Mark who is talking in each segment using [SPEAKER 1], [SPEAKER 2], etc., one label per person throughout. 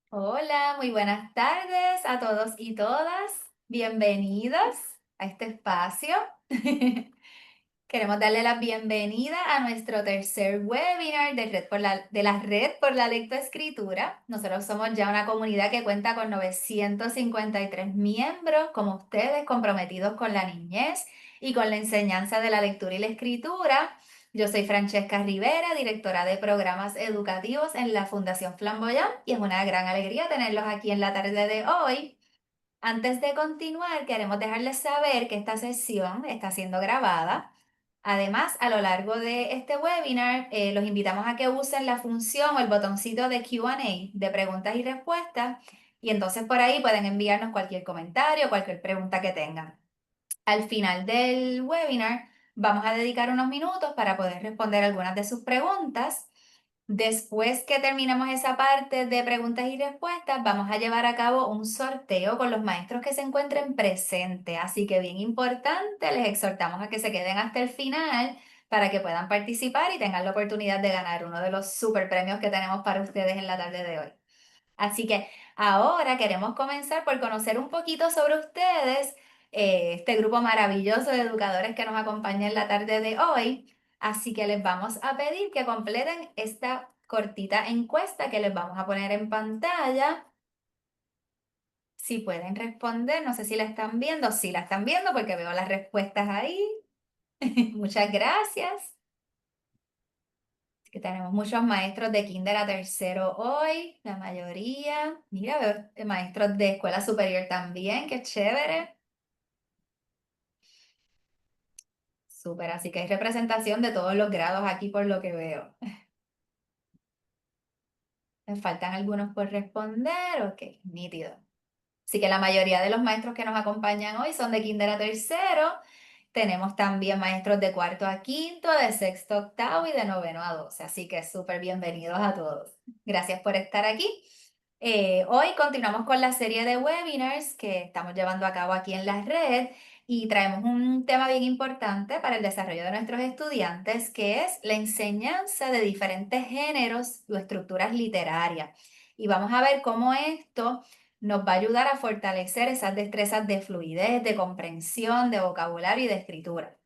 [SPEAKER 1] Hola, muy buenas tardes a todos y todas. Bienvenidos a este espacio. Queremos darle la bienvenida a nuestro tercer webinar de la Red por la Lectoescritura. Nosotros somos ya una comunidad que cuenta con 953 miembros, como ustedes, comprometidos con la niñez y con la enseñanza de la lectura y la escritura. Yo soy Francesca Rivera, directora de programas educativos en la Fundación Flamboyant, y es una gran alegría tenerlos aquí en la tarde de hoy. Antes de continuar, queremos dejarles saber que esta sesión está siendo grabada. Además, a lo largo de este webinar, los invitamos a que usen la función o el botoncito de Q&A, de preguntas y respuestas, y entonces por ahí pueden enviarnos cualquier comentario, cualquier pregunta que tengan. Al final del webinar, vamos a dedicar unos minutos para poder responder algunas de sus preguntas. Después que terminemos esa parte de preguntas y respuestas, vamos a llevar a cabo un sorteo con los maestros que se encuentren presentes. Así que bien importante, les exhortamos a que se queden hasta el final para que puedan participar y tengan la oportunidad de ganar uno de los super premios que tenemos para ustedes en la tarde de hoy. Así que ahora queremos comenzar por conocer un poquito sobre ustedes, este grupo maravilloso de educadores que nos acompaña en la tarde de hoy. Así que les vamos a pedir que completen esta cortita encuesta que les vamos a poner en pantalla. Si pueden responder, no sé si la están viendo. Sí, la están viendo porque veo las respuestas ahí. Muchas gracias. Que tenemos muchos maestros de kinder a tercero hoy, la mayoría. Mira, veo maestros de escuela superior también, qué chévere. Súper, así que hay representación de todos los grados aquí por lo que veo. Me faltan algunos por responder, ok, nítido. Así que la mayoría de los maestros que nos acompañan hoy son de kinder a tercero. Tenemos también maestros de cuarto a quinto, de sexto a octavo y de noveno a 12. Así que súper bienvenidos a todos. Gracias por estar aquí. Hoy continuamos con la serie de webinars que estamos llevando a cabo aquí en la red y traemos un tema bien importante para el desarrollo de nuestros estudiantes, que es la enseñanza de diferentes géneros o estructuras literarias. Y vamos a ver cómo esto nos va a ayudar a fortalecer esas destrezas de fluidez, de comprensión, de vocabulario y de escritura.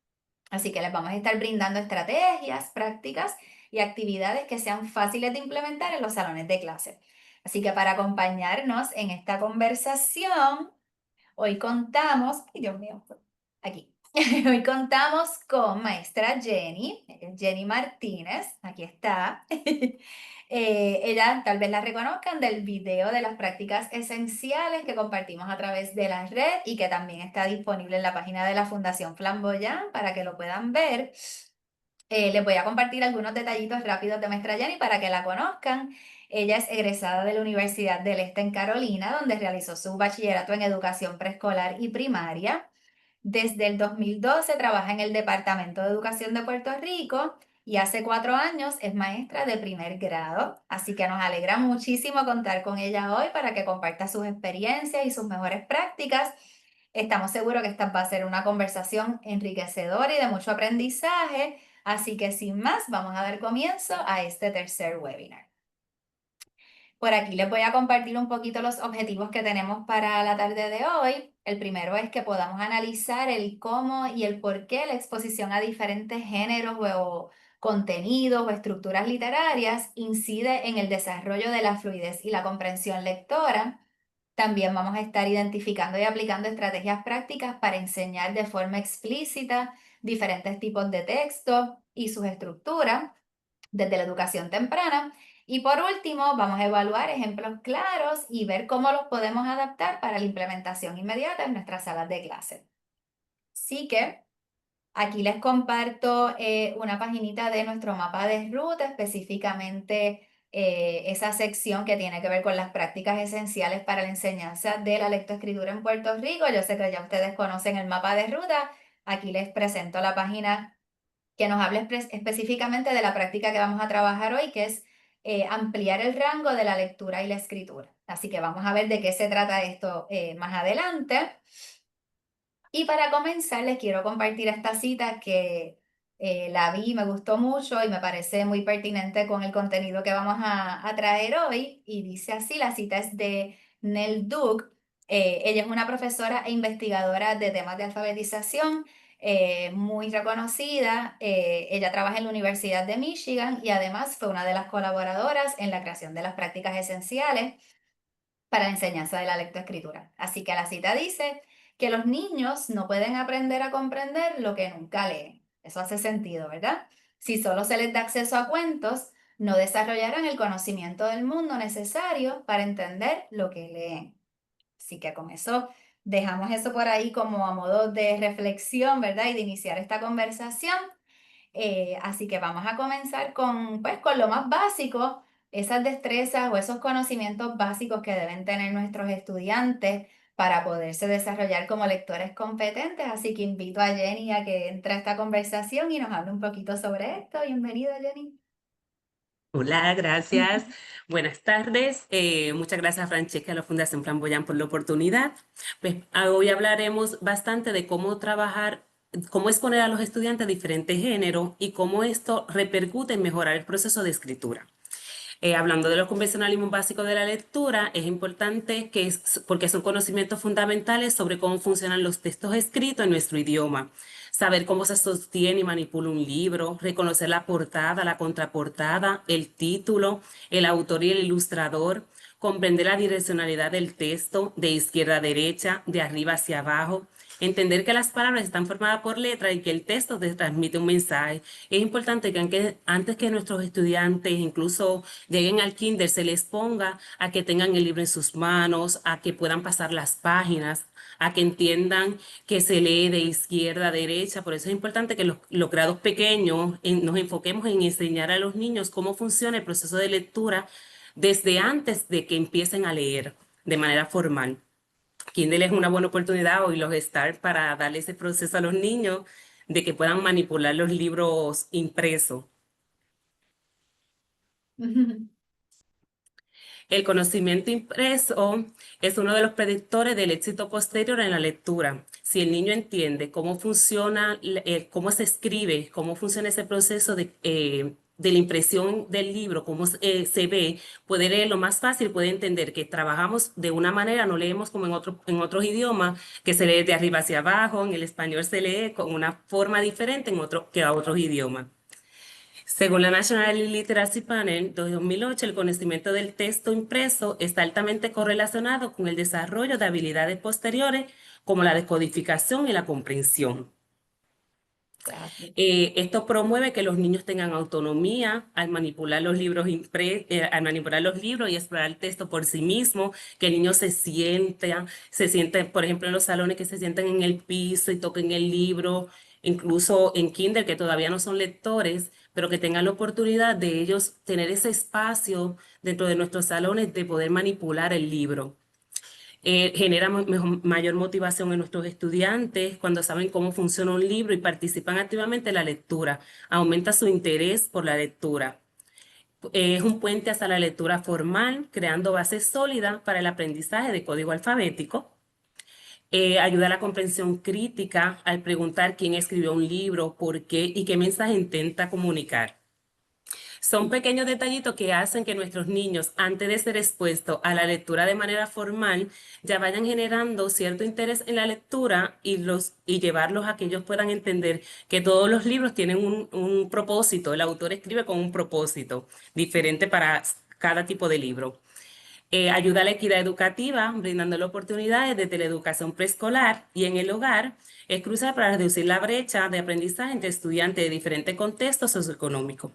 [SPEAKER 1] Así que les vamos a estar brindando estrategias, prácticas y actividades que sean fáciles de implementar en los salones de clase. Así que para acompañarnos en esta conversación, hoy contamos, ay Dios mío, aquí. Hoy contamos con maestra Jenny, ella es Jenny Martínez, aquí está. Ella tal vez la reconozcan del video de las prácticas esenciales que compartimos a través de la red y que también está disponible en la página de la Fundación Flamboyant para que lo puedan ver. Les voy a compartir algunos detallitos rápidos de maestra Jenny para que la conozcan. Ella es egresada de la Universidad del Este en Carolina, donde realizó su bachillerato en educación preescolar y primaria. Desde el 2012 trabaja en el Departamento de Educación de Puerto Rico y hace 4 años es maestra de primer grado. Así que nos alegra muchísimo contar con ella hoy para que comparta sus experiencias y sus mejores prácticas. Estamos seguros que esta va a ser una conversación enriquecedora y de mucho aprendizaje. Así que sin más, vamos a dar comienzo a este tercer webinar. Por aquí les voy a compartir un poquito los objetivos que tenemos para la tarde de hoy. El primero es que podamos analizar el cómo y el por qué la exposición a diferentes géneros o contenidos o estructuras literarias incide en el desarrollo de la fluidez y la comprensión lectora. También vamos a estar identificando y aplicando estrategias prácticas para enseñar de forma explícita diferentes tipos de texto y sus estructuras desde la educación temprana. Y por último, vamos a evaluar ejemplos claros y ver cómo los podemos adaptar para la implementación inmediata en nuestras salas de clase. Así que aquí les comparto una paginita de nuestro mapa de ruta, específicamente esa sección que tiene que ver con las prácticas esenciales para la enseñanza de la lectoescritura en Puerto Rico. Yo sé que ya ustedes conocen el mapa de ruta. Aquí les presento la página que nos habla específicamente de la práctica que vamos a trabajar hoy, que es ampliar el rango de la lectura y la escritura. Así que vamos a ver de qué se trata esto más adelante. Y para comenzar, les quiero compartir esta cita que La vi, me gustó mucho y me parece muy pertinente con el contenido que vamos a traer hoy. Y dice así, la cita es de Nell Duke. Ella es una profesora e investigadora de temas de alfabetización muy reconocida. Ella trabaja en la Universidad de Michigan y además fue una de las colaboradoras en la creación de las prácticas esenciales para la enseñanza de la lectoescritura. Así que la cita dice que los niños no pueden aprender a comprender lo que nunca leen. Eso hace sentido, ¿verdad? Si solo se les da acceso a cuentos, no desarrollarán el conocimiento del mundo necesario para entender lo que leen. Así que con eso dejamos eso por ahí como a modo de reflexión, ¿verdad? Y de iniciar esta conversación. Así que vamos a comenzar con, pues, con lo más básico, esas destrezas o esos conocimientos básicos que deben tener nuestros estudiantes para poderse desarrollar como lectores competentes. Así que invito a Jenny a que entre a esta conversación y nos hable un poquito sobre esto. Bienvenida, Jenny.
[SPEAKER 2] Hola, gracias. Buenas tardes. Muchas gracias, Francesca, a la Fundación Flamboyant por la oportunidad. Pues hoy hablaremos bastante de cómo trabajar, cómo exponer a los estudiantes a diferentes géneros y cómo esto repercute en mejorar el proceso de escritura. Hablando de los convencionalismos básicos de la lectura, es importante porque son conocimientos fundamentales sobre cómo funcionan los textos escritos en nuestro idioma. Saber cómo se sostiene y manipula un libro, reconocer la portada, la contraportada, el título, el autor y el ilustrador, comprender la direccionalidad del texto de izquierda a derecha, de arriba hacia abajo, entender que las palabras están formadas por letras y que el texto te transmite un mensaje. Es importante que antes que nuestros estudiantes incluso lleguen al kinder se les ponga a que tengan el libro en sus manos, a que puedan pasar las páginas, a que entiendan que se lee de izquierda a derecha. Por eso es importante que los grados pequeños nos enfoquemos en enseñar a los niños cómo funciona el proceso de lectura desde antes de que empiecen a leer de manera formal. Kindle es una buena oportunidad hoy los Start para darle ese proceso a los niños de que puedan manipular los libros impresos. El conocimiento impreso es uno de los predictores del éxito posterior en la lectura. Si el niño entiende cómo funciona, cómo se escribe, cómo funciona ese proceso de la impresión del libro, cómo se ve, puede leerlo más fácil, puede entender que trabajamos de una manera, no leemos como en otros idiomas, que se lee de arriba hacia abajo, en el español se lee con una forma diferente que a otros idiomas. Según la National Literacy Panel de 2008, el conocimiento del texto impreso está altamente correlacionado con el desarrollo de habilidades posteriores como la decodificación y la comprensión. Esto promueve que los niños tengan autonomía al manipular los libros al manipular los libros y explorar el texto por sí mismo, que el niño se siente, por ejemplo, en los salones que se sienten en el piso y toquen el libro, incluso en kinder que todavía no son lectores, pero que tengan la oportunidad de ellos tener ese espacio dentro de nuestros salones de poder manipular el libro. Genera mayor motivación en nuestros estudiantes cuando saben cómo funciona un libro y participan activamente en la lectura. Aumenta su interés por la lectura. Es un puente hacia la lectura formal, creando bases sólidas para el aprendizaje de código alfabético. Ayuda a la comprensión crítica al preguntar quién escribió un libro, por qué y qué mensaje intenta comunicar. Son pequeños detallitos que hacen que nuestros niños, antes de ser expuestos a la lectura de manera formal, ya vayan generando cierto interés en la lectura y llevarlos a que ellos puedan entender que todos los libros tienen un propósito. El autor escribe con un propósito diferente para cada tipo de libro. Ayuda a la equidad educativa, brindando oportunidades desde la educación preescolar y en el hogar. Es crucial para reducir la brecha de aprendizaje entre estudiantes de diferentes contextos socioeconómicos.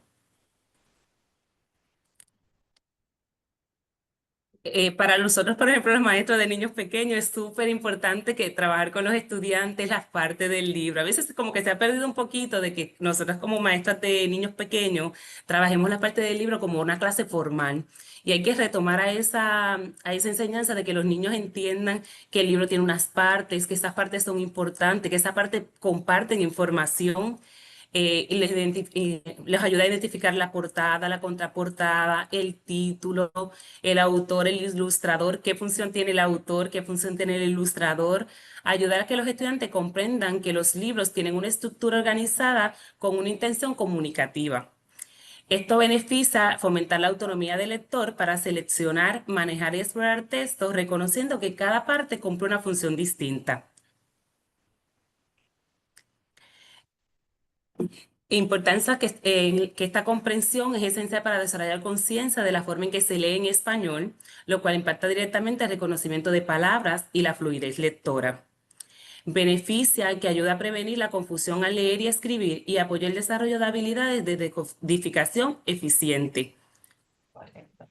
[SPEAKER 2] Para nosotros, por ejemplo, los maestros de niños pequeños, es súper importante que trabajar con los estudiantes las partes del libro. A veces como que se ha perdido un poquito de que nosotros como maestras de niños pequeños trabajemos la parte del libro como una clase formal. Y hay que retomar a esa enseñanza de que los niños entiendan que el libro tiene unas partes, que esas partes son importantes, que esas partes comparten información les ayuda a identificar la portada, la contraportada, el título, el autor, el ilustrador, qué función tiene el autor, qué función tiene el ilustrador. Ayudar a que los estudiantes comprendan que los libros tienen una estructura organizada con una intención comunicativa. Esto beneficia fomentar la autonomía del lector para seleccionar, manejar y explorar textos, reconociendo que cada parte cumple una función distinta. Importancia que esta comprensión es esencial para desarrollar conciencia de la forma en que se lee en español, lo cual impacta directamente el reconocimiento de palabras y la fluidez lectora. Beneficia que ayuda a prevenir la confusión al leer y escribir y apoya el desarrollo de habilidades de decodificación eficiente.
[SPEAKER 1] Correcto.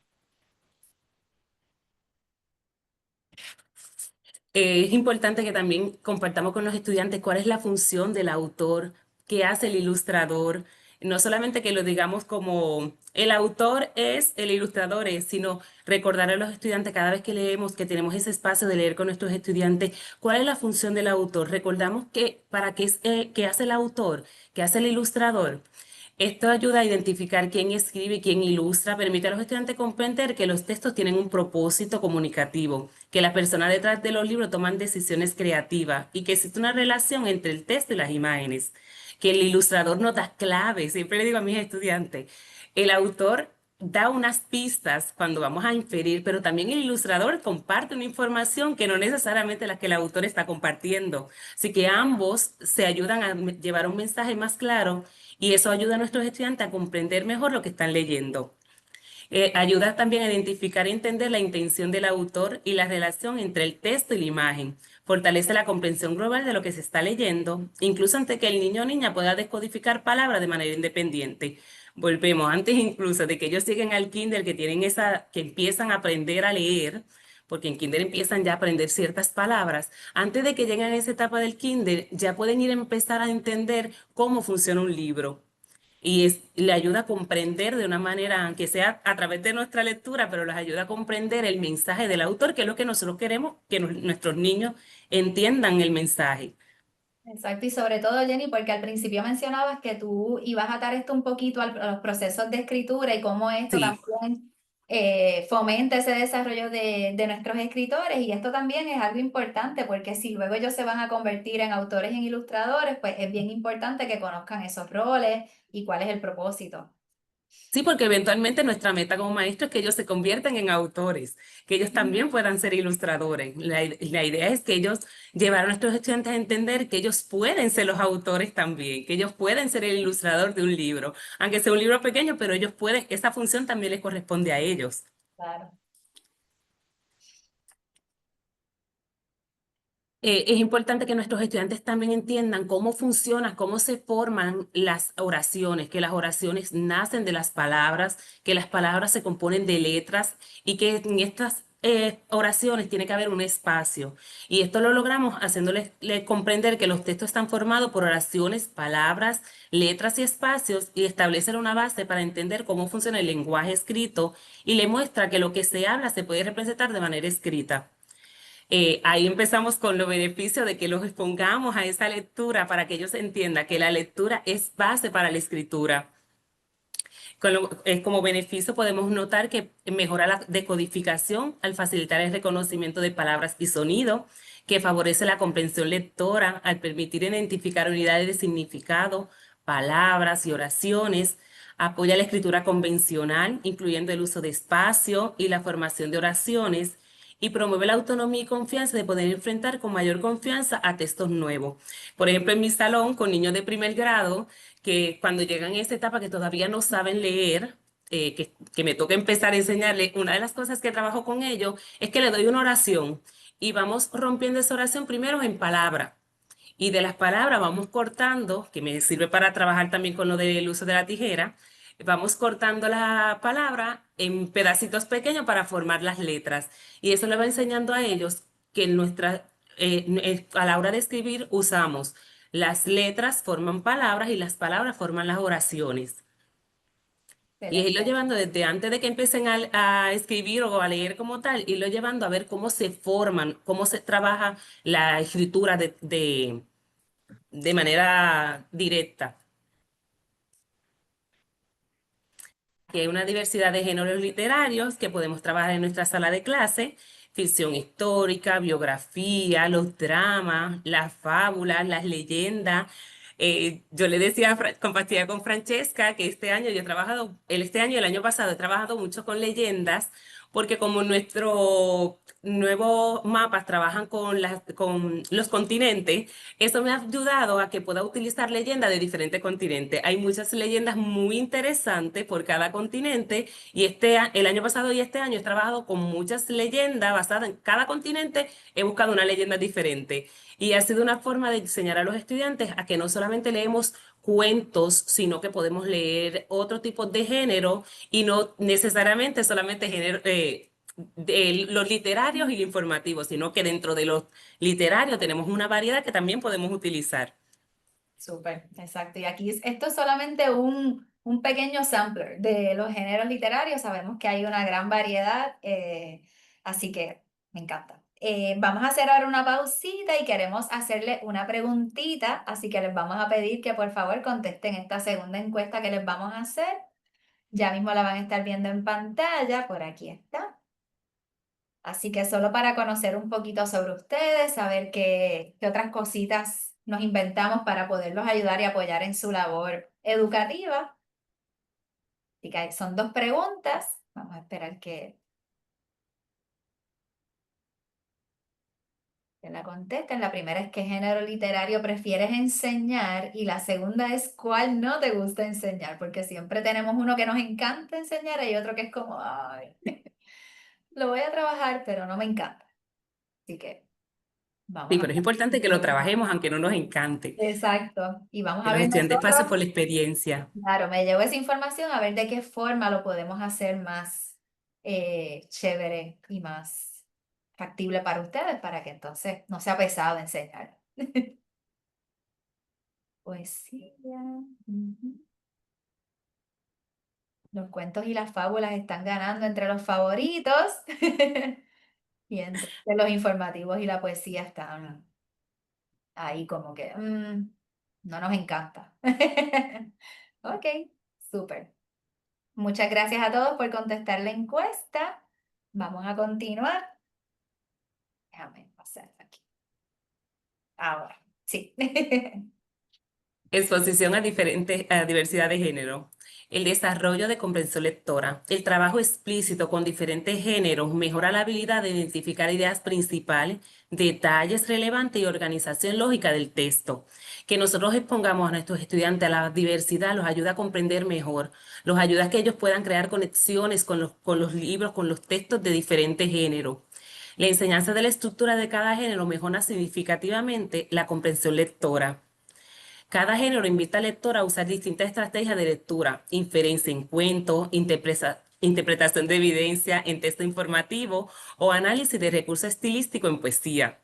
[SPEAKER 2] Es importante que también compartamos con los estudiantes cuál es la función del autor, qué hace el ilustrador. No solamente que lo digamos como el autor es, el ilustrador es, sino recordar a los estudiantes cada vez que leemos, que tenemos ese espacio de leer con nuestros estudiantes, cuál es la función del autor. Recordamos que para qué es, qué hace el autor, qué hace el ilustrador. Esto ayuda a identificar quién escribe y quién ilustra, permite a los estudiantes comprender que los textos tienen un propósito comunicativo, que las personas detrás de los libros toman decisiones creativas y que existe una relación entre el texto y las imágenes, que el ilustrador nos da claves. Siempre le digo a mis estudiantes, el autor da unas pistas cuando vamos a inferir, pero también el ilustrador comparte una información que no necesariamente la que el autor está compartiendo. Así que ambos se ayudan a llevar un mensaje más claro y eso ayuda a nuestros estudiantes a comprender mejor lo que están leyendo. Ayuda también a identificar y entender la intención del autor y la relación entre el texto y la imagen. Fortalece la comprensión global de lo que se está leyendo, incluso antes que el niño o niña pueda descodificar palabras de manera independiente. Volvemos, antes incluso de que ellos lleguen al kinder, que tienen que empiezan a aprender a leer, porque en kinder empiezan ya a aprender ciertas palabras. Antes de que lleguen a esa etapa del kinder, ya pueden ir a empezar a entender cómo funciona un libro le ayuda a comprender de una manera, aunque sea a través de nuestra lectura, pero les ayuda a comprender el mensaje del autor, que es lo que nosotros queremos, que nuestros niños entiendan el mensaje.
[SPEAKER 1] Exacto, y sobre todo, Jenny, porque al principio mencionabas que tú ibas a atar esto un poquito a los procesos de escritura y cómo esto
[SPEAKER 2] Sí.
[SPEAKER 1] también fomenta ese desarrollo de nuestros escritores, y esto también es algo importante porque si luego ellos se van a convertir en autores, en ilustradores, pues es bien importante que conozcan esos roles y cuál es el propósito.
[SPEAKER 2] Sí, porque eventualmente nuestra meta como maestro es que ellos se conviertan en autores, que ellos también puedan ser ilustradores. La idea es que ellos llevar a nuestros estudiantes a entender que ellos pueden ser los autores también, que ellos pueden ser el ilustrador de un libro, aunque sea un libro pequeño, pero ellos pueden, esa función también les corresponde a ellos.
[SPEAKER 1] Claro.
[SPEAKER 2] Es importante que nuestros estudiantes también entiendan cómo funcionan, cómo se forman las oraciones, que las oraciones nacen de las palabras, que las palabras se componen de letras y que en estas oraciones tiene que haber un espacio. Y esto lo logramos haciéndoles comprender que los textos están formados por oraciones, palabras, letras y espacios y establecer una base para entender cómo funciona el lenguaje escrito y le muestra que lo que se habla se puede representar de manera escrita. Ahí empezamos con los beneficios de que los expongamos a esa lectura para que ellos entiendan que la lectura es base para la escritura. Como beneficio podemos notar que mejora la decodificación al facilitar el reconocimiento de palabras y sonido, que favorece la comprensión lectora al permitir identificar unidades de significado, palabras y oraciones, apoya la escritura convencional, incluyendo el uso de espacio y la formación de oraciones, y promueve la autonomía y confianza de poder enfrentar con mayor confianza a textos nuevos. Por ejemplo, en mi salón, con niños de primer grado, que cuando llegan a esta etapa que todavía no saben leer, que me toca empezar a enseñarles, una de las cosas que trabajo con ellos es que le doy una oración y vamos rompiendo esa oración primero en palabras. Y de las palabras vamos cortando, que me sirve para trabajar también con lo del uso de la tijera, vamos cortando la palabra en pedacitos pequeños para formar las letras. Y eso le va enseñando a ellos que a la hora de escribir usamos las letras forman palabras y las palabras forman las oraciones. Y es irlo
[SPEAKER 1] Excelente.
[SPEAKER 2] llevando desde antes de que empiecen a escribir o a leer como tal, irlo llevando a ver cómo se forman, cómo se trabaja la escritura de manera directa. aquí hay una diversidad de géneros literarios que podemos trabajar en nuestra sala de clase: ficción histórica, biografía, los dramas, las fábulas, las leyendas. Yo le decía, compartía con Francesca que este año yo he trabajado, este año y el año pasado he trabajado mucho con leyendas, porque como nuestros nuevos mapas trabajan con los continentes, eso me ha ayudado a que pueda utilizar leyendas de diferentes continentes. Hay muchas leyendas muy interesantes por cada continente y el año pasado y este año he trabajado con muchas leyendas basadas en cada continente. He buscado una leyenda diferente y ha sido una forma de enseñar a los estudiantes a que no solamente leemos cuentos, sino que podemos leer otro tipo de género y no necesariamente solamente género, de los literarios y los informativos, sino que dentro de los literarios tenemos una variedad que también podemos utilizar.
[SPEAKER 1] Súper, exacto. Y aquí esto es solamente un pequeño sampler de los géneros literarios. Sabemos que hay una gran variedad, así que me encanta. Vamos a hacer ahora una pausita y queremos hacerle una preguntita, así que les vamos a pedir que por favor contesten esta segunda encuesta que les vamos a hacer. Ya mismo la van a estar viendo en pantalla, por aquí está. Así que solo para conocer un poquito sobre ustedes, saber qué otras cositas nos inventamos para poderlos ayudar y apoyar en su labor educativa. Así que son dos preguntas. Vamos a esperar que la contesten. La primera es: ¿qué género literario prefieres enseñar? Y la segunda es: ¿cuál no te gusta enseñar? Porque siempre tenemos uno que nos encanta enseñar y otro que es como, ay, lo voy a trabajar, pero no me encanta. Así que
[SPEAKER 2] Sí,
[SPEAKER 1] vamos a...
[SPEAKER 2] pero es importante que lo trabajemos aunque no nos encante,
[SPEAKER 1] Exacto. Y vamos
[SPEAKER 2] que
[SPEAKER 1] a
[SPEAKER 2] los
[SPEAKER 1] ver
[SPEAKER 2] estudiantes pasen
[SPEAKER 1] nosotros,
[SPEAKER 2] por la experiencia.
[SPEAKER 1] claro, me llevo esa información a ver de qué forma lo podemos hacer más chévere y más factible para ustedes, para que entonces no sea pesado enseñar. Poesía. Ujú. Los cuentos y las fábulas están ganando entre los favoritos. Y entonces los informativos y la poesía están ahí como que no nos encanta. Ok, súper. Muchas gracias a todos por contestar la encuesta. Vamos a continuar. Déjame pasar aquí. Ahora, sí.
[SPEAKER 2] Exposición a diversidad de género. El desarrollo de comprensión lectora. El trabajo explícito con diferentes géneros mejora la habilidad de identificar ideas principales, detalles relevantes y organización lógica del texto. Que nosotros expongamos a nuestros estudiantes a la diversidad los ayuda a comprender mejor, los ayuda a que ellos puedan crear conexiones con los libros, con los textos de diferentes géneros. La enseñanza de la estructura de cada género mejora significativamente la comprensión lectora. Cada género invita al lector a usar distintas estrategias de lectura: inferencia en cuentos, interpretación de evidencia en texto informativo o análisis de recursos estilísticos en poesía.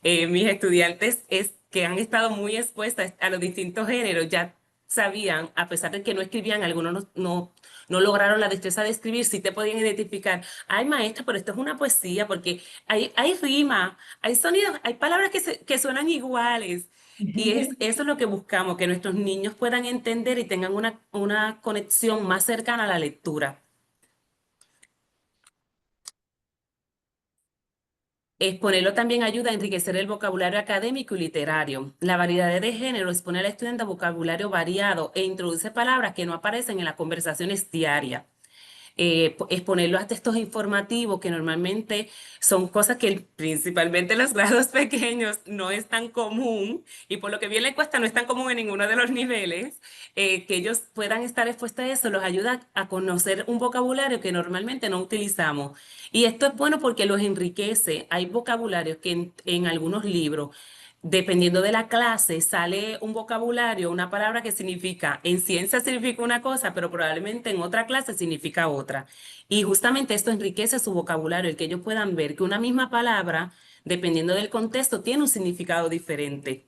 [SPEAKER 2] Mis estudiantes que han estado muy expuestas a los distintos géneros ya sabían, a pesar de que no escribían, algunos no lograron la destreza de escribir, sí te podían identificar: ay maestra, pero esto es una poesía, porque hay rima, hay sonidos, hay palabras que suenan iguales. Y eso es lo que buscamos, que nuestros niños puedan entender y tengan una conexión más cercana a la lectura. Exponerlo también ayuda a enriquecer el vocabulario académico y literario. La variedad de género expone al estudiante a vocabulario variado e introduce palabras que no aparecen en las conversaciones diarias. Exponerlo a textos informativos que normalmente son cosas que principalmente en los grados pequeños no es tan común, y por lo que vi en la encuesta no es tan común en ninguno de los niveles. Que ellos puedan estar expuestos a eso los ayuda a conocer un vocabulario que normalmente no utilizamos. Y esto es bueno porque los enriquece. Hay vocabularios que en algunos libros, dependiendo de la clase, sale un vocabulario, una palabra que significa, en ciencia significa una cosa, pero probablemente en otra clase significa otra. Y justamente esto enriquece su vocabulario, el que ellos puedan ver que una misma palabra, dependiendo del contexto, tiene un significado diferente.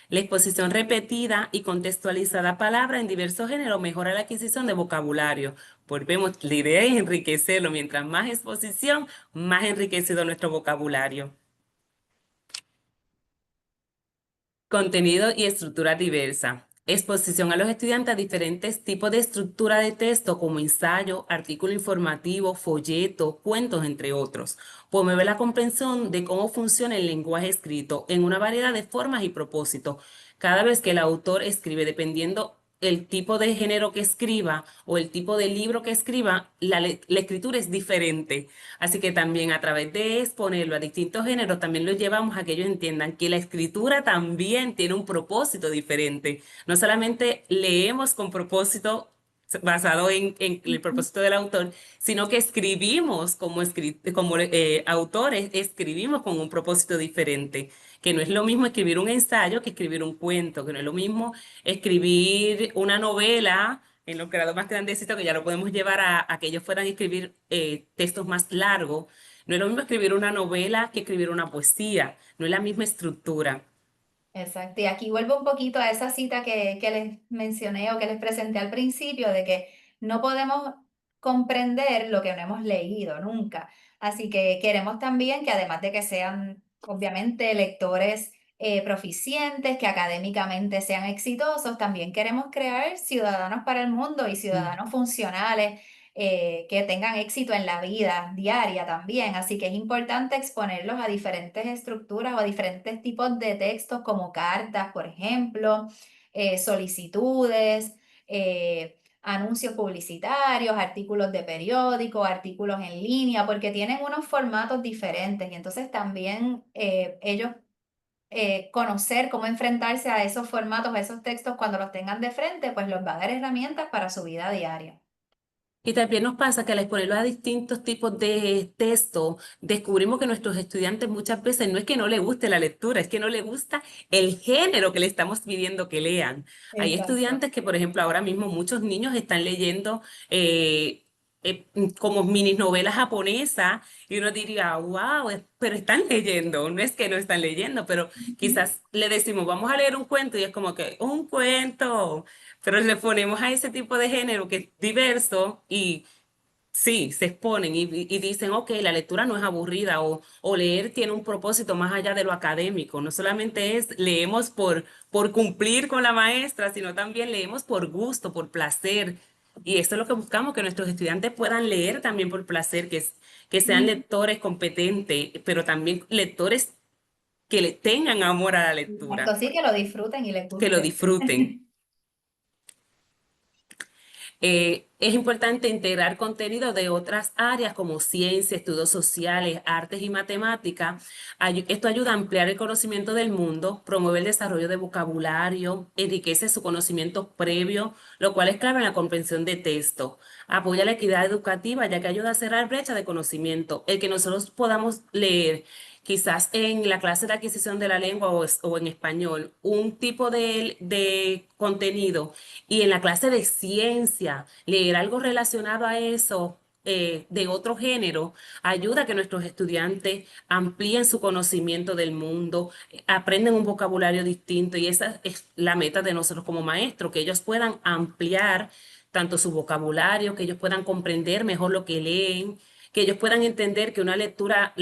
[SPEAKER 2] La exposición repetida y contextualizada a palabras en diversos géneros mejora la adquisición de vocabulario. Volvemos, la idea es enriquecerlo. Mientras más exposición, más enriquecido nuestro vocabulario. Contenido y estructura diversa. exposición a los estudiantes a diferentes tipos de estructura de texto como ensayo, artículo informativo, folleto, cuentos, entre otros. Promueve la comprensión de cómo funciona el lenguaje escrito en una variedad de formas y propósitos. Cada vez que el autor escribe, dependiendo el tipo de género que escriba o el tipo de libro que escriba, la escritura es diferente. Así que también a través de exponerlo a distintos géneros, también lo llevamos a que ellos entiendan que la escritura también tiene un propósito diferente. No solamente leemos con propósito basado en el propósito del autor, sino que escribimos como autores, escribimos con un propósito diferente, que no es lo mismo escribir un ensayo que escribir un cuento, que no es lo mismo escribir una novela en los grados más grandecitos, que ya lo podemos llevar a que ellos fueran a escribir textos más largos. No es lo mismo escribir una novela que escribir una poesía, no es la misma estructura.
[SPEAKER 1] Exacto. Y aquí vuelvo un poquito a esa cita que les mencioné o que les presenté al principio, de que no podemos comprender lo que no hemos leído nunca. Así que queremos también que además de que sean, obviamente, lectores proficientes, que académicamente sean exitosos, también queremos crear ciudadanos para el mundo y
[SPEAKER 2] Mm.
[SPEAKER 1] ciudadanos funcionales que tengan éxito en la vida diaria también. Así que es importante exponerlos a diferentes estructuras o a diferentes tipos de textos como cartas, por ejemplo, solicitudes, anuncios publicitarios, artículos de periódico, artículos en línea, porque tienen unos formatos diferentes y entonces también ellos conocer cómo enfrentarse a esos formatos, a esos textos cuando los tengan de frente, pues los va a dar herramientas para su vida diaria.
[SPEAKER 2] Y también nos pasa que al exponerlo a distintos tipos de texto, descubrimos que nuestros estudiantes muchas veces no es que no les guste la lectura, es que no les gusta el género que le estamos pidiendo que lean. Hay
[SPEAKER 1] Exacto.
[SPEAKER 2] estudiantes que, por ejemplo, ahora mismo muchos niños están leyendo como mini novelas japonesas y uno diría, wow, pero están leyendo, no es que no están leyendo, pero
[SPEAKER 1] Ujú.
[SPEAKER 2] quizás le decimos, vamos a leer un cuento y es como que un cuento. Pero le ponemos a ese tipo de género que es diverso y sí, se exponen y dicen, ok, la lectura no es aburrida o leer tiene un propósito más allá de lo académico. No solamente es leemos por cumplir con la maestra, sino también leemos por gusto, por placer. Y esto es lo que buscamos, que nuestros estudiantes puedan leer también por placer, que sean
[SPEAKER 1] Ujú.
[SPEAKER 2] lectores competentes, pero también lectores que le tengan amor a la
[SPEAKER 1] Exacto,
[SPEAKER 2] lectura,
[SPEAKER 1] sí, que lo disfruten y les
[SPEAKER 2] que lo
[SPEAKER 1] guste.
[SPEAKER 2] disfruten. Es importante integrar contenido de otras áreas como ciencia, estudios sociales, artes y matemáticas. Esto ayuda a ampliar el conocimiento del mundo, promueve el desarrollo de vocabulario, enriquece su conocimiento previo, lo cual es clave en la comprensión de texto. Apoya la equidad educativa, ya que ayuda a cerrar brecha de conocimiento. El que nosotros podamos leer quizás en la clase de adquisición de la lengua o en español, un tipo de contenido y en la clase de ciencia, leer algo relacionado a eso de otro género, ayuda a que nuestros estudiantes amplíen su conocimiento del mundo, aprenden un vocabulario distinto y esa es la meta de nosotros como maestros, que ellos puedan ampliar tanto su vocabulario, que ellos puedan comprender mejor lo que leen, que ellos puedan entender que la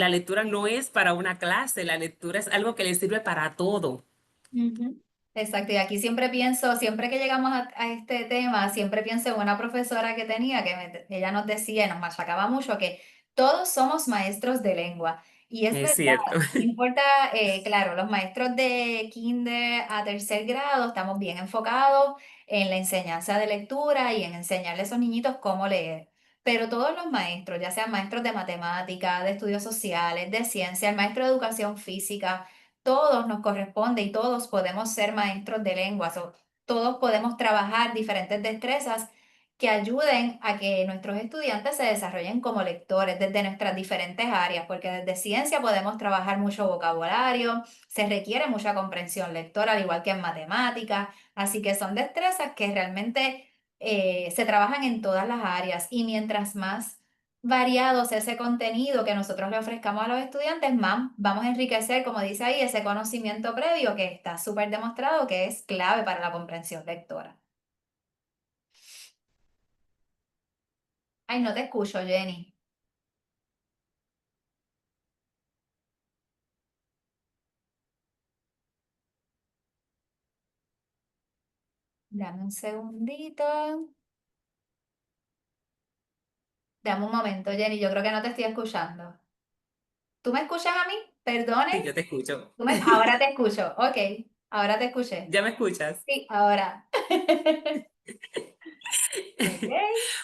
[SPEAKER 2] lectura no es para una clase, la lectura es algo que les sirve para todo.
[SPEAKER 1] Ujú. Exacto, y aquí siempre pienso, siempre que llegamos a este tema, siempre pienso en una profesora que tenía, ella nos decía y nos machacaba mucho que todos somos maestros de lengua. Y es
[SPEAKER 2] Es
[SPEAKER 1] verdad,
[SPEAKER 2] cierto.
[SPEAKER 1] no importa, claro, los maestros de kinder a tercer grado estamos bien enfocados en la enseñanza de lectura y en enseñarle a esos niñitos cómo leer. Pero todos los maestros, ya sean maestros de matemática, de estudios sociales, de ciencia, el maestro de educación física, todos nos corresponde y todos podemos ser maestros de lenguas o todos podemos trabajar diferentes destrezas que ayuden a que nuestros estudiantes se desarrollen como lectores desde nuestras diferentes áreas, porque desde ciencia podemos trabajar mucho vocabulario, se requiere mucha comprensión lectora, al igual que en matemáticas, así que son destrezas que realmente se trabajan en todas las áreas y mientras más variado sea ese contenido que nosotros le ofrezcamos a los estudiantes, más vamos a enriquecer, como dice ahí, ese conocimiento previo que está súper demostrado que es clave para la comprensión lectora. Ay, no te escucho, Jenny. Dame un segundito. Dame un momento, Jenny. Yo creo que no te estoy escuchando. ¿Tú me escuchas a mí?
[SPEAKER 2] Sí,
[SPEAKER 1] Perdone.
[SPEAKER 2] yo te escucho.
[SPEAKER 1] Ahora te escucho. Ok. Ahora te escuché.
[SPEAKER 2] ¿Ya me escuchas?
[SPEAKER 1] Sí, ahora. Ok.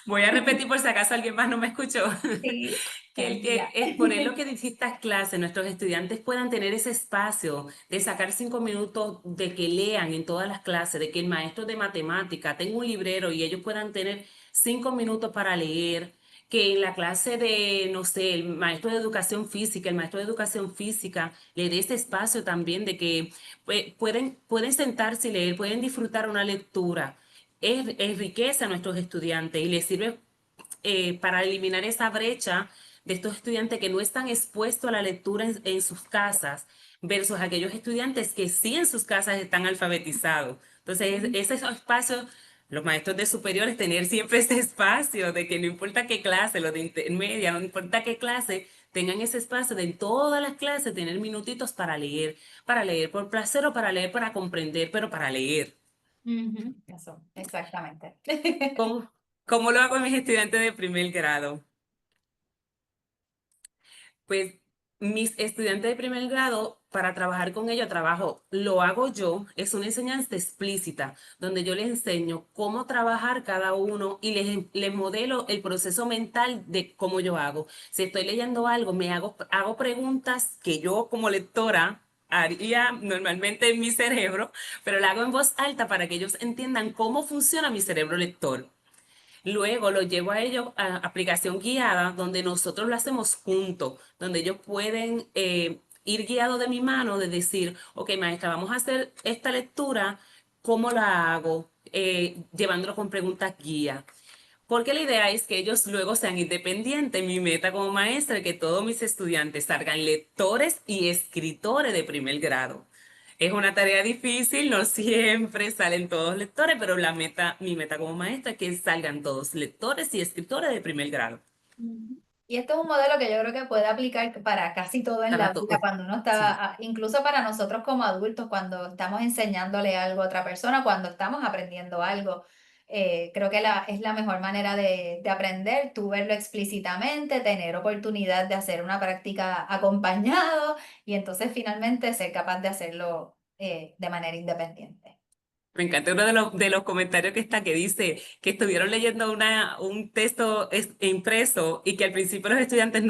[SPEAKER 2] Voy a repetir por si acaso alguien más no me escuchó.
[SPEAKER 1] Sí,
[SPEAKER 2] Que el que
[SPEAKER 1] tranquila.
[SPEAKER 2] exponer lo que dice estas clases, nuestros estudiantes puedan tener ese espacio de sacar 5 minutos de que lean en todas las clases, de que el maestro de matemática tenga un librero y ellos puedan tener 5 minutos para leer, que en la clase de, no sé, el maestro de educación física, el maestro de educación física le dé ese espacio también de que pueden sentarse y leer, pueden disfrutar una lectura. Enriquece a nuestros estudiantes y les sirve para eliminar esa brecha de estos estudiantes que no están expuestos a la lectura en sus casas versus aquellos estudiantes que sí en sus casas están alfabetizados. Entonces, ese espacio, los maestros de superiores, tener siempre ese espacio de que no importa qué clase, los de intermedia, no importa qué clase, tengan ese espacio de en todas las clases tener minutitos para leer por placer o para leer para comprender, pero para leer.
[SPEAKER 1] Ujú, eso, exactamente.
[SPEAKER 2] ¿Cómo, cómo lo hago con mis estudiantes de primer grado? Pues mis estudiantes de primer grado, para trabajar con ellos, lo hago yo, es una enseñanza explícita, donde yo les enseño cómo trabajar cada uno y les modelo el proceso mental de cómo yo hago. Si estoy leyendo algo, hago preguntas que yo como lectora haría normalmente en mi cerebro, pero la hago en voz alta para que ellos entiendan cómo funciona mi cerebro lector. Luego lo llevo a ellos a aplicación guiada, donde nosotros lo hacemos juntos, donde ellos pueden ir guiados de mi mano, de decir, ok, maestra, vamos a hacer esta lectura, ¿cómo la hago? Llevándolo con preguntas guía. Porque la idea es que ellos luego sean independientes. Mi meta como maestra es que todos mis estudiantes salgan lectores y escritores de primer grado. Es una tarea difícil, no siempre salen todos lectores, pero mi meta como maestra es que salgan todos lectores y escritores de primer grado.
[SPEAKER 1] Ujú. Y esto es un modelo que yo creo que puede aplicar para casi todo en
[SPEAKER 2] Para
[SPEAKER 1] la vida,
[SPEAKER 2] todos.
[SPEAKER 1] cuando uno está,
[SPEAKER 2] Sí.
[SPEAKER 1] incluso para nosotros como adultos, cuando estamos enseñándole algo a otra persona, cuando estamos aprendiendo algo. Creo que es la mejor manera de aprender, tú verlo explícitamente, tener oportunidad de hacer una práctica acompañado y entonces finalmente ser capaz de hacerlo de manera independiente.
[SPEAKER 2] Me encanta uno de los comentarios que está que dice que estuvieron leyendo un texto impreso y que al principio los estudiantes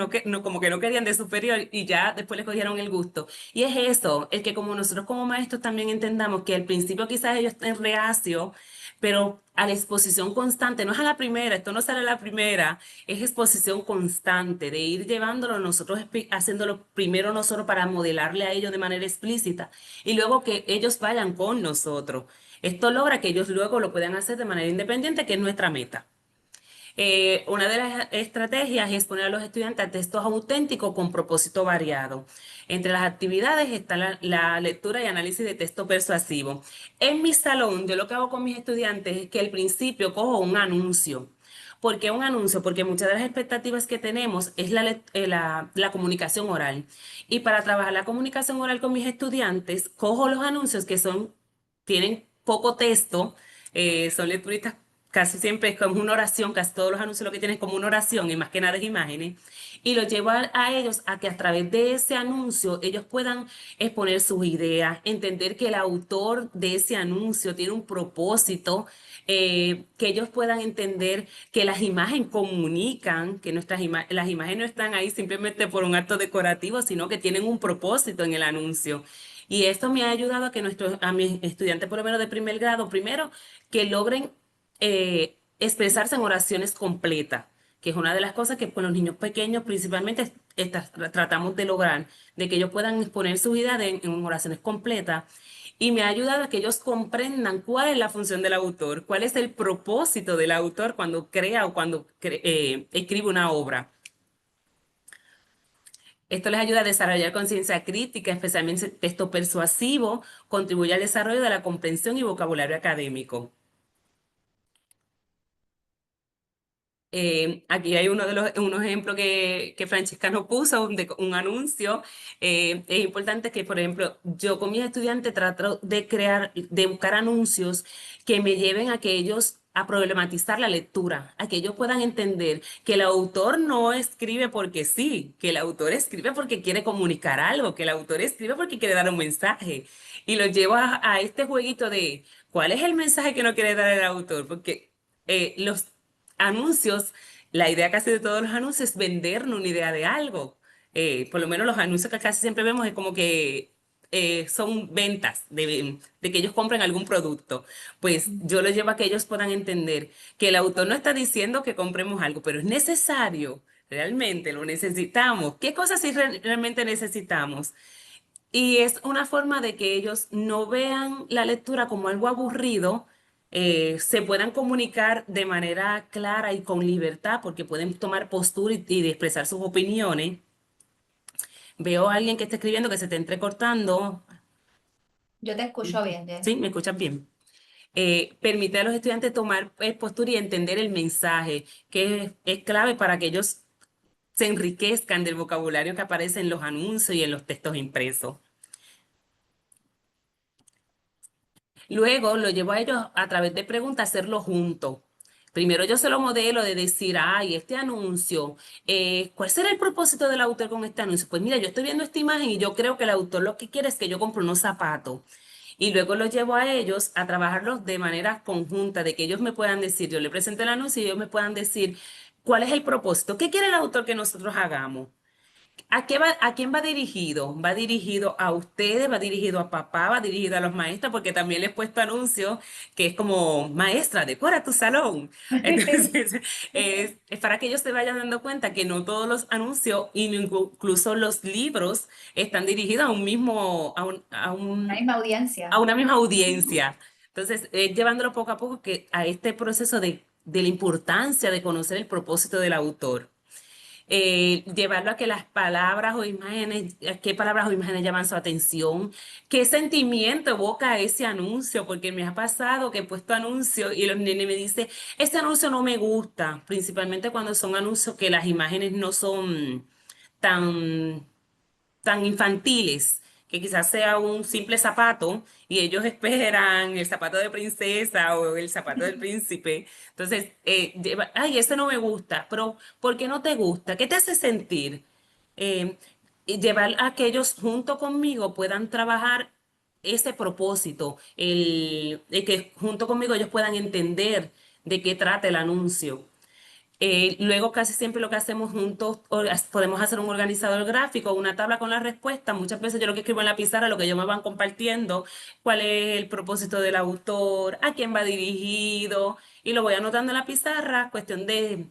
[SPEAKER 2] como que no querían de superior y ya después les cogieron el gusto. Y es eso, el que como nosotros como maestros también entendamos que al principio quizás ellos estén reacios, pero a la exposición constante, no es a la primera, esto no sale a la primera, es exposición constante, de ir llevándolo nosotros, haciéndolo primero nosotros para modelarle a ellos de manera explícita y luego que ellos vayan con nosotros. Esto logra que ellos luego lo puedan hacer de manera independiente, que es nuestra meta. Una de las estrategias es poner a los estudiantes a textos auténticos con propósito variado. Entre las actividades está la lectura y análisis de texto persuasivo. En mi salón, yo lo que hago con mis estudiantes es que al principio cojo un anuncio. ¿Por qué un anuncio? Porque muchas de las expectativas que tenemos es la comunicación oral. Y para trabajar la comunicación oral con mis estudiantes, cojo los anuncios tienen poco texto, son lecturistas casi siempre es como una oración, casi todos los anuncios lo que tienen es como una oración y más que nada es imágenes, y los llevo a ellos a que a través de ese anuncio ellos puedan exponer sus ideas, entender que el autor de ese anuncio tiene un propósito, que ellos puedan entender que las imágenes comunican, que las imágenes no están ahí simplemente por un acto decorativo, sino que tienen un propósito en el anuncio. Y esto me ha ayudado a que a mis estudiantes, por lo menos de primer grado, primero, que logren expresarse en oraciones completas, que es una de las cosas que con los niños pequeños principalmente tratamos de lograr, de que ellos puedan exponer su vida en oraciones completas. Y me ha ayudado a que ellos comprendan cuál es la función del autor, cuál es el propósito del autor cuando crea o cuando escribe una obra. Esto les ayuda a desarrollar conciencia crítica, especialmente texto persuasivo, contribuye al desarrollo de la comprensión y vocabulario académico. Aquí hay unos ejemplos que Francesca nos puso de un anuncio. Es importante que, por ejemplo, yo con mis estudiantes trato de de buscar anuncios que me lleven a que ellos a problematizar la lectura, a que ellos puedan entender que el autor no escribe porque sí, que el autor escribe porque quiere comunicar algo, que el autor escribe porque quiere dar un mensaje. Y los llevo a este jueguito de cuál es el mensaje que no quiere dar el autor, porque los anuncios, la idea casi de todos los anuncios es vendernos una idea de algo. Por lo menos los anuncios que casi siempre vemos es como que son ventas de que ellos compren algún producto. Pues yo los llevo a que ellos puedan entender que el autor no está diciendo que compremos algo, pero es necesario, realmente lo necesitamos. ¿Qué cosas sí realmente necesitamos? Y es una forma de que ellos no vean la lectura como algo aburrido, se puedan comunicar de manera clara y con libertad, porque pueden tomar postura y expresar sus opiniones. Veo a alguien que está escribiendo que se está entrecortando.
[SPEAKER 1] Yo te escucho bien, Jess.
[SPEAKER 2] ¿Sí? ¿Me escuchas bien? Permite a los estudiantes tomar postura y entender el mensaje, que es clave para que ellos se enriquezcan del vocabulario que aparece en los anuncios y en los textos impresos. Luego lo llevo a ellos a través de preguntas a hacerlo juntos. Primero yo se lo modelo de decir, ay, este anuncio, ¿cuál será el propósito del autor con este anuncio? Pues mira, yo estoy viendo esta imagen y yo creo que el autor lo que quiere es que yo compre unos zapatos. Y luego los llevo a ellos a trabajarlos de manera conjunta, de que ellos me puedan decir, yo le presento el anuncio y ellos me puedan decir, ¿cuál es el propósito? ¿Qué quiere el autor que nosotros hagamos? ¿A quién va dirigido? Va dirigido a ustedes, va dirigido a papá, va dirigido a los maestros, porque también les he puesto anuncios que es como, maestra, decora tu salón. Entonces, es para que ellos se vayan dando cuenta que no todos los anuncios, incluso los libros, están dirigidos a un mismo,
[SPEAKER 1] La misma
[SPEAKER 2] a
[SPEAKER 1] audiencia.
[SPEAKER 2] una misma audiencia. Entonces, llevándolo poco a poco a este proceso de la importancia de conocer el propósito del autor, llevarlo a que las palabras o imágenes, a qué palabras o imágenes llaman su atención, qué sentimiento evoca ese anuncio, porque me ha pasado que he puesto anuncios y los nenes me dicen, este anuncio no me gusta, principalmente cuando son anuncios que las imágenes no son tan tan infantiles, que quizás sea un simple zapato y ellos esperan el zapato de princesa o el zapato del príncipe. Entonces, ay, ese no me gusta, pero ¿por qué no te gusta? ¿Qué te hace sentir? Y llevar a que ellos junto conmigo puedan trabajar ese propósito, el que junto conmigo ellos puedan entender de qué trata el anuncio. Luego casi siempre lo que hacemos juntos, podemos hacer un organizador gráfico, una tabla con las respuestas. Muchas veces yo lo que escribo en la pizarra, lo que ellos me van compartiendo, cuál es el propósito del autor, a quién va dirigido, y lo voy anotando en la pizarra, cuestión de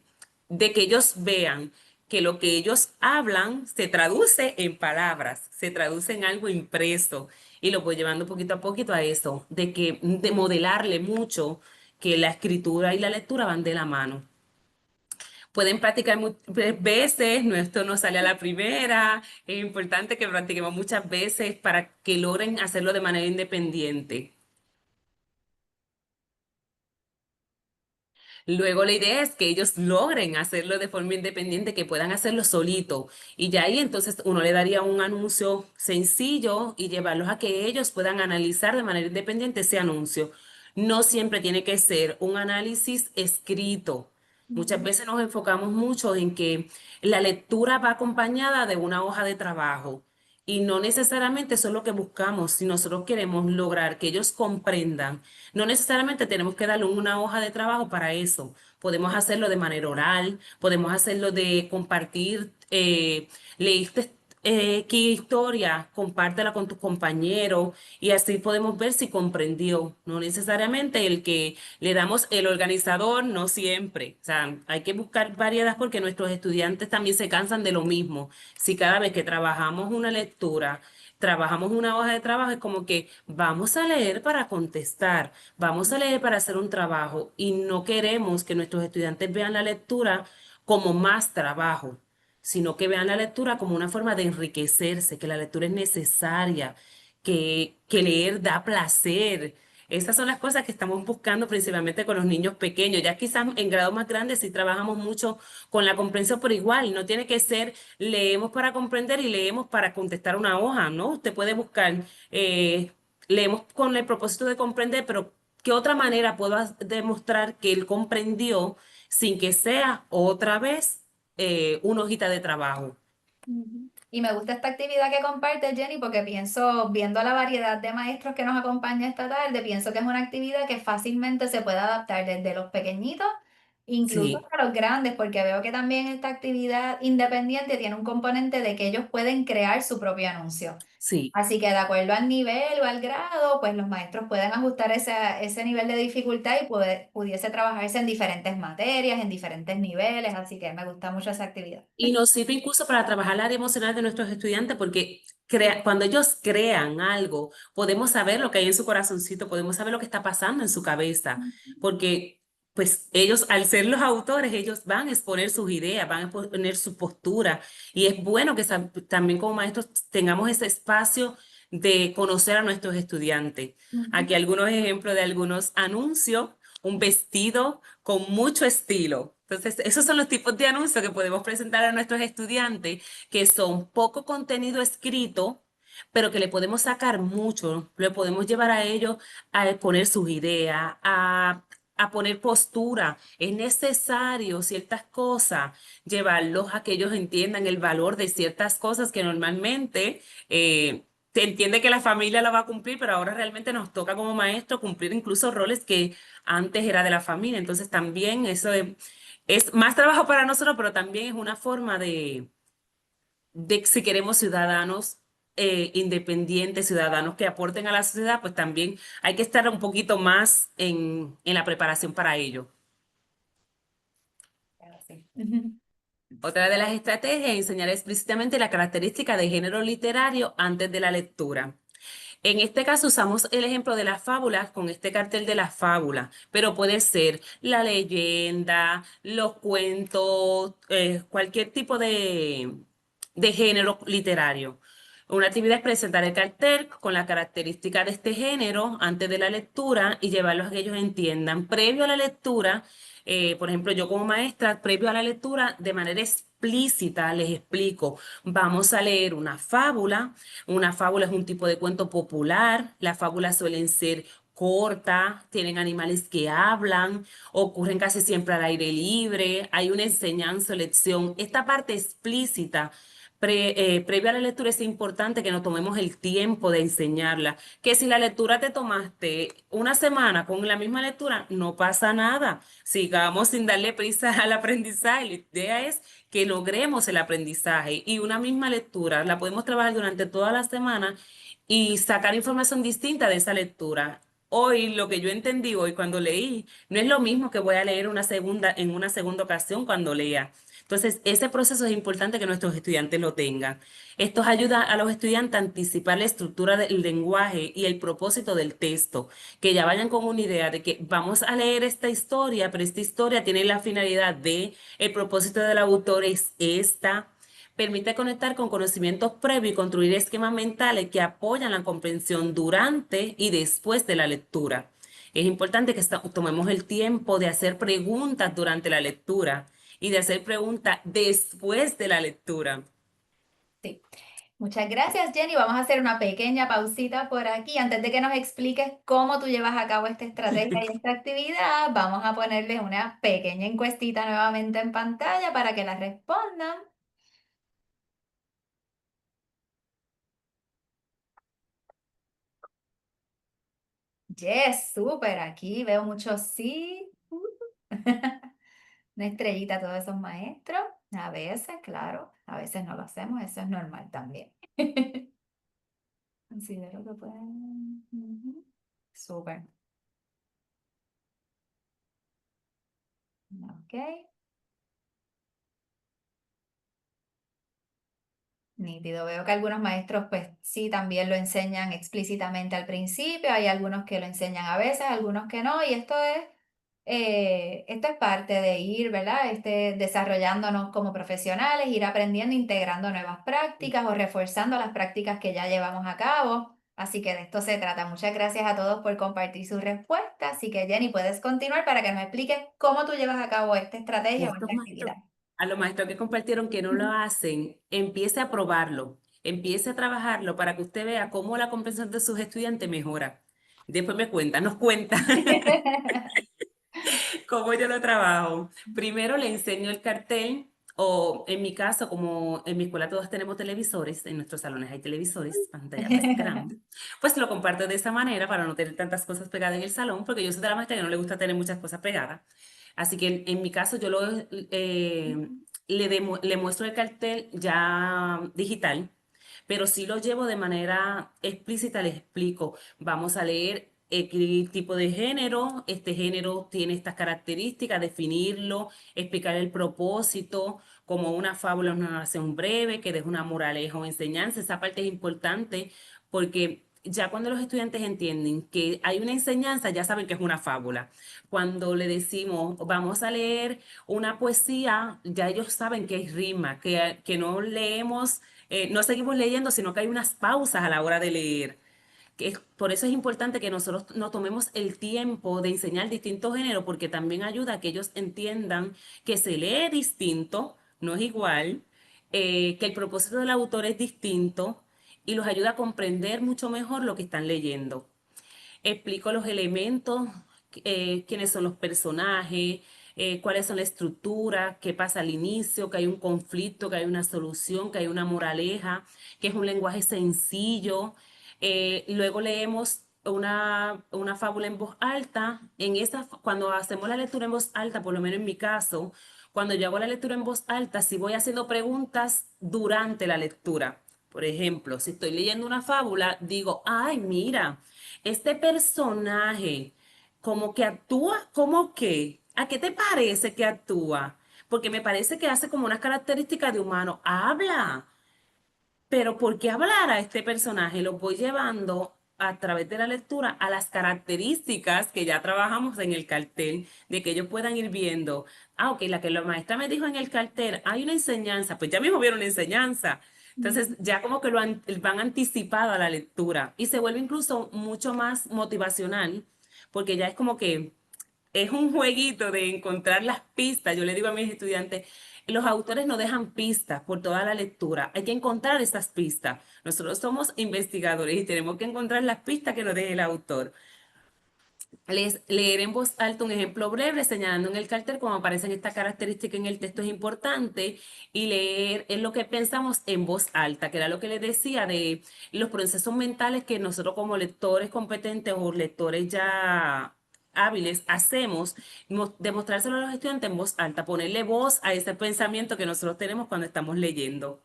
[SPEAKER 2] que ellos vean que lo que ellos hablan se traduce en palabras, se traduce en algo impreso, y lo voy llevando poquito a poquito a eso, de modelarle mucho que la escritura y la lectura van de la mano. Pueden practicar muchas veces, no, esto no sale a la primera, es importante que practiquemos muchas veces para que logren hacerlo de manera independiente. Luego la idea es que ellos logren hacerlo de forma independiente, que puedan hacerlo solito. Y ya ahí entonces uno le daría un anuncio sencillo y llevarlos a que ellos puedan analizar de manera independiente ese anuncio. No siempre tiene que ser un análisis escrito. Muchas veces nos enfocamos mucho en que la lectura va acompañada de una hoja de trabajo. Y no necesariamente eso es lo que buscamos. Si nosotros queremos lograr que ellos comprendan, no necesariamente tenemos que darle una hoja de trabajo para eso. Podemos hacerlo de manera oral, podemos hacerlo de compartir, leíste qué historia, compártela con tus compañeros y así podemos ver si comprendió. No necesariamente el que le damos el organizador, no siempre. O sea, hay que buscar variedad porque nuestros estudiantes también se cansan de lo mismo. Si cada vez que trabajamos una lectura, trabajamos una hoja de trabajo, es como que vamos a leer para contestar, vamos a leer para hacer un trabajo y no queremos que nuestros estudiantes vean la lectura como más trabajo, sino que vean la lectura como una forma de enriquecerse, que la lectura es necesaria, que leer da placer. Esas son las cosas que estamos buscando principalmente con los niños pequeños. Ya quizás en grados más grandes sí trabajamos mucho con la comprensión, pero igual, no tiene que ser leemos para comprender y leemos para contestar una hoja, ¿no? Usted puede buscar, leemos con el propósito de comprender, pero ¿qué otra manera puedo demostrar que él comprendió sin que sea otra vez una hojita de trabajo?
[SPEAKER 1] Ujú. Y me gusta esta actividad que comparte Jenny porque pienso, viendo la variedad de maestros que nos acompaña esta tarde, pienso que es una actividad que fácilmente se puede adaptar desde los pequeñitos, incluso
[SPEAKER 2] Sí,
[SPEAKER 1] hasta los grandes, porque veo que también esta actividad independiente tiene un componente de que ellos pueden crear su propio anuncio.
[SPEAKER 2] sí.
[SPEAKER 1] Así que de acuerdo al nivel o al grado, pues los maestros pueden ajustar ese nivel de dificultad y pudiese trabajarse en diferentes materias, en diferentes niveles, así que me gusta mucho esa actividad.
[SPEAKER 2] Y nos sirve incluso para trabajar el área emocional de nuestros estudiantes porque cuando ellos crean algo, podemos saber lo que hay en su corazoncito, podemos saber lo que está pasando en su cabeza, porque pues ellos, al ser los autores, ellos van a exponer sus ideas, van a exponer su postura y es bueno que también como maestros tengamos ese espacio de conocer a nuestros estudiantes.
[SPEAKER 1] Ujú.
[SPEAKER 2] Aquí algunos ejemplos de algunos anuncios, un vestido con mucho estilo. Entonces, esos son los tipos de anuncios que podemos presentar a nuestros estudiantes, que son poco contenido escrito, pero que le podemos sacar mucho, le podemos llevar a ellos a exponer sus ideas, a poner postura. Es necesario ciertas cosas, llevarlos a que ellos entiendan el valor de ciertas cosas que normalmente se entiende que la familia la va a cumplir, pero ahora realmente nos toca como maestro cumplir incluso roles que antes era de la familia. Entonces también eso es más trabajo para nosotros, pero también es una forma de si queremos ciudadanos independientes, ciudadanos que aporten a la sociedad, pues también hay que estar un poquito más en la preparación para ello.
[SPEAKER 1] Pero sí. Ujú.
[SPEAKER 2] Otra de las estrategias es enseñar explícitamente la característica de género literario antes de la lectura. En este caso usamos el ejemplo de las fábulas con este cartel de las fábulas, pero puede ser la leyenda, los cuentos, cualquier tipo de género literario. Una actividad es presentar el cartel con la característica de este género antes de la lectura y llevarlos a que ellos entiendan. Previo a la lectura, por ejemplo, yo como maestra, previo a la lectura, de manera explícita les explico, vamos a leer una fábula. Una fábula es un tipo de cuento popular. Las fábulas suelen ser cortas, tienen animales que hablan, ocurren casi siempre al aire libre, hay una enseñanza o lección. Esta parte explícita, previa a la lectura, es importante que nos tomemos el tiempo de enseñarla. Que si la lectura te tomaste una semana con la misma lectura, no pasa nada. Sigamos sin darle prisa al aprendizaje. La idea es que logremos el aprendizaje y una misma lectura la podemos trabajar durante toda la semana y sacar información distinta de esa lectura. Hoy lo que yo entendí hoy cuando leí no es lo mismo que voy a leer en una segunda ocasión cuando lea. Entonces, ese proceso es importante que nuestros estudiantes lo tengan. Esto ayuda a los estudiantes a anticipar la estructura del lenguaje y el propósito del texto, que ya vayan con una idea de que vamos a leer esta historia, pero esta historia tiene la finalidad de el propósito del autor es esta. Permite conectar con conocimientos previos y construir esquemas mentales que apoyan la comprensión durante y después de la lectura. Es importante que tomemos el tiempo de hacer preguntas durante la lectura y de hacer preguntas después de la lectura.
[SPEAKER 1] Sí. Muchas gracias, Jenny. Vamos a hacer una pequeña pausita por aquí. Antes de que nos expliques cómo tú llevas a cabo esta estrategia y esta actividad, vamos a ponerles una pequeña encuestita nuevamente en pantalla para que la respondan. Yes, súper. Aquí veo muchos sí. Una estrellita a todos esos maestros. A veces, claro, a veces no lo hacemos. Eso es normal también. Considero que pueden. Ujú. Súper. Ok. Nítido. Veo que algunos maestros, pues sí, también lo enseñan explícitamente al principio. Hay algunos que lo enseñan a veces, algunos que no. Y esto es parte de ir, ¿verdad? Desarrollándonos como profesionales, ir aprendiendo, integrando nuevas prácticas o reforzando las prácticas que ya llevamos a cabo. Así que de esto se trata. Muchas gracias a todos por compartir sus respuestas. Así que Jenny, puedes continuar para que nos expliques cómo tú llevas a cabo esta estrategia o
[SPEAKER 2] Estos
[SPEAKER 1] esta
[SPEAKER 2] maestros,
[SPEAKER 1] actividad.
[SPEAKER 2] a los maestros que compartieron que no lo hacen, empiece a probarlo, empiece a trabajarlo para que usted vea cómo la comprensión de sus estudiantes mejora. Después nos cuenta cómo yo lo trabajo. Primero le enseño el cartel, o en mi caso, como en mi escuela todos tenemos televisores, en nuestros salones hay televisores, pantalla más grande, pues lo comparto de esa manera para no tener tantas cosas pegadas en el salón, porque yo soy de la maestra que no le gusta tener muchas cosas pegadas. Así que en mi caso le muestro el cartel ya digital, pero sí lo llevo de manera explícita, les explico, vamos a leer qué tipo de género, este género tiene estas características, definirlo, explicar el propósito, como una fábula, una narración breve, que deje una moraleja o enseñanza. Esa parte es importante porque ya cuando los estudiantes entienden que hay una enseñanza, ya saben que es una fábula. Cuando le decimos, vamos a leer una poesía, ya ellos saben que es rima, que no leemos, no seguimos leyendo, sino que hay unas pausas a la hora de leer. Por eso es importante que nosotros nos tomemos el tiempo de enseñar distintos géneros, porque también ayuda a que ellos entiendan que se lee distinto, no es igual, que el propósito del autor es distinto y los ayuda a comprender mucho mejor lo que están leyendo. Explico los elementos, quiénes son los personajes, cuáles son la estructura, qué pasa al inicio, que hay un conflicto, que hay una solución, que hay una moraleja, que es un lenguaje sencillo. Luego leemos una fábula en voz alta. Cuando hacemos la lectura en voz alta, por lo menos en mi caso, cuando yo hago la lectura en voz alta, sí voy haciendo preguntas durante la lectura. Por ejemplo, si estoy leyendo una fábula, digo, ay, mira, este personaje como que actúa, como que, ¿a qué te parece que actúa? Porque me parece que hace como unas características de humano. Habla, pero ¿por qué hablar a este personaje? Lo voy llevando a través de la lectura a las características que ya trabajamos en el cartel, de que ellos puedan ir viendo, ah, ok, la que la maestra me dijo en el cartel, hay una enseñanza, pues ya mismo vieron una enseñanza. Entonces ya como que van anticipado a la lectura y se vuelve incluso mucho más motivacional, porque ya es como que es un jueguito de encontrar las pistas. Yo le digo a mis estudiantes, los autores no dejan pistas por toda la lectura. Hay que encontrar esas pistas. Nosotros somos investigadores y tenemos que encontrar las pistas que nos deje el autor. Leer en voz alta un ejemplo breve señalando en el cartel cómo aparecen estas características en el texto es importante y leer es lo que pensamos en voz alta, que era lo que les decía de los procesos mentales que nosotros como lectores competentes o lectores ya hábiles hacemos, demostrárselo a los estudiantes en voz alta, ponerle voz a ese pensamiento que nosotros tenemos cuando estamos leyendo.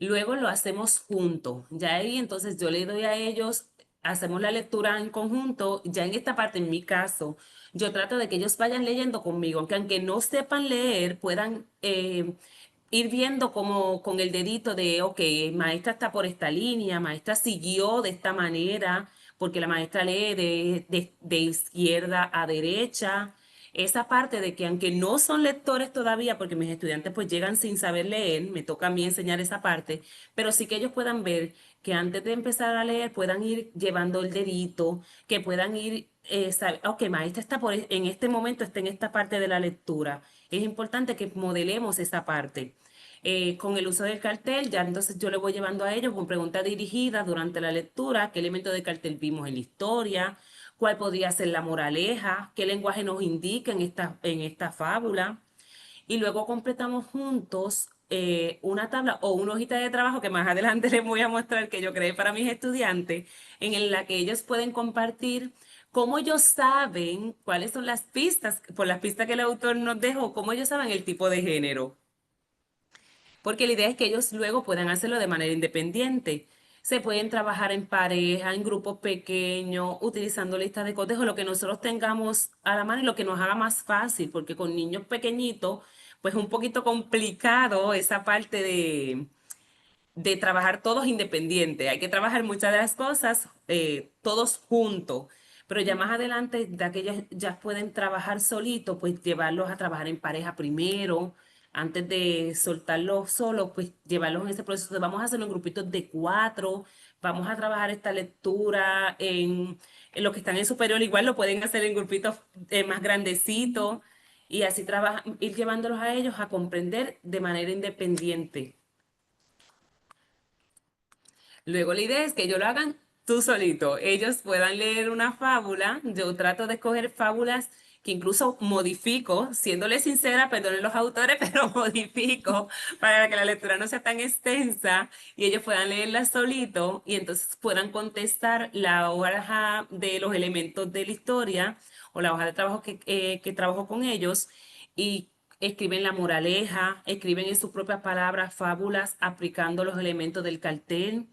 [SPEAKER 2] Luego lo hacemos juntos. Ya ahí entonces yo le doy a ellos, hacemos la lectura en conjunto. Ya en esta parte, en mi caso, yo trato de que ellos vayan leyendo conmigo, aunque no sepan leer, puedan ir viendo como con el dedito de, ok, maestra está por esta línea, maestra siguió de esta manera, porque la maestra lee de izquierda a derecha. Esa parte de que aunque no son lectores todavía, porque mis estudiantes pues llegan sin saber leer, me toca a mí enseñar esa parte, pero sí que ellos puedan ver que antes de empezar a leer puedan ir llevando el dedito, que puedan ir, ok, maestra está en este momento, está en esta parte de la lectura. Es importante que modelemos esa parte. Con el uso del cartel, ya entonces yo le voy llevando a ellos con preguntas dirigidas durante la lectura, qué elemento de cartel vimos en la historia, cuál podría ser la moraleja, qué lenguaje nos indica en esta fábula. Y luego completamos juntos una tabla o una hojita de trabajo que más adelante les voy a mostrar que yo creé para mis estudiantes, en la que ellos pueden compartir cómo ellos saben cuáles son las pistas, por las pistas que el autor nos dejó, cómo ellos saben el tipo de género, porque la idea es que ellos luego puedan hacerlo de manera independiente. Se pueden trabajar en pareja, en grupos pequeños, utilizando listas de cotejo, lo que nosotros tengamos a la mano y lo que nos haga más fácil, porque con niños pequeñitos, pues es un poquito complicado esa parte de trabajar todos independientes. Hay que trabajar muchas de las cosas todos juntos, pero ya más adelante, ya que ellos ya pueden trabajar solitos, pues llevarlos a trabajar en pareja primero, antes de soltarlos solos, pues llevarlos en ese proceso. Vamos a hacerlo en grupitos de 4, vamos a trabajar esta lectura en los que están en superior, igual lo pueden hacer en grupitos más grandecitos y así ir llevándolos a ellos a comprender de manera independiente. Luego la idea es que ellos lo hagan tú solito. Ellos puedan leer una fábula. Yo trato de escoger fábulas que incluso modifico, siéndole sincera, perdonen los autores, pero modifico para que la lectura no sea tan extensa y ellos puedan leerla solito y entonces puedan contestar la hoja de los elementos de la historia o la hoja de trabajo que trabajo con ellos y escriben la moraleja, escriben en sus propias palabras fábulas aplicando los elementos del cartel,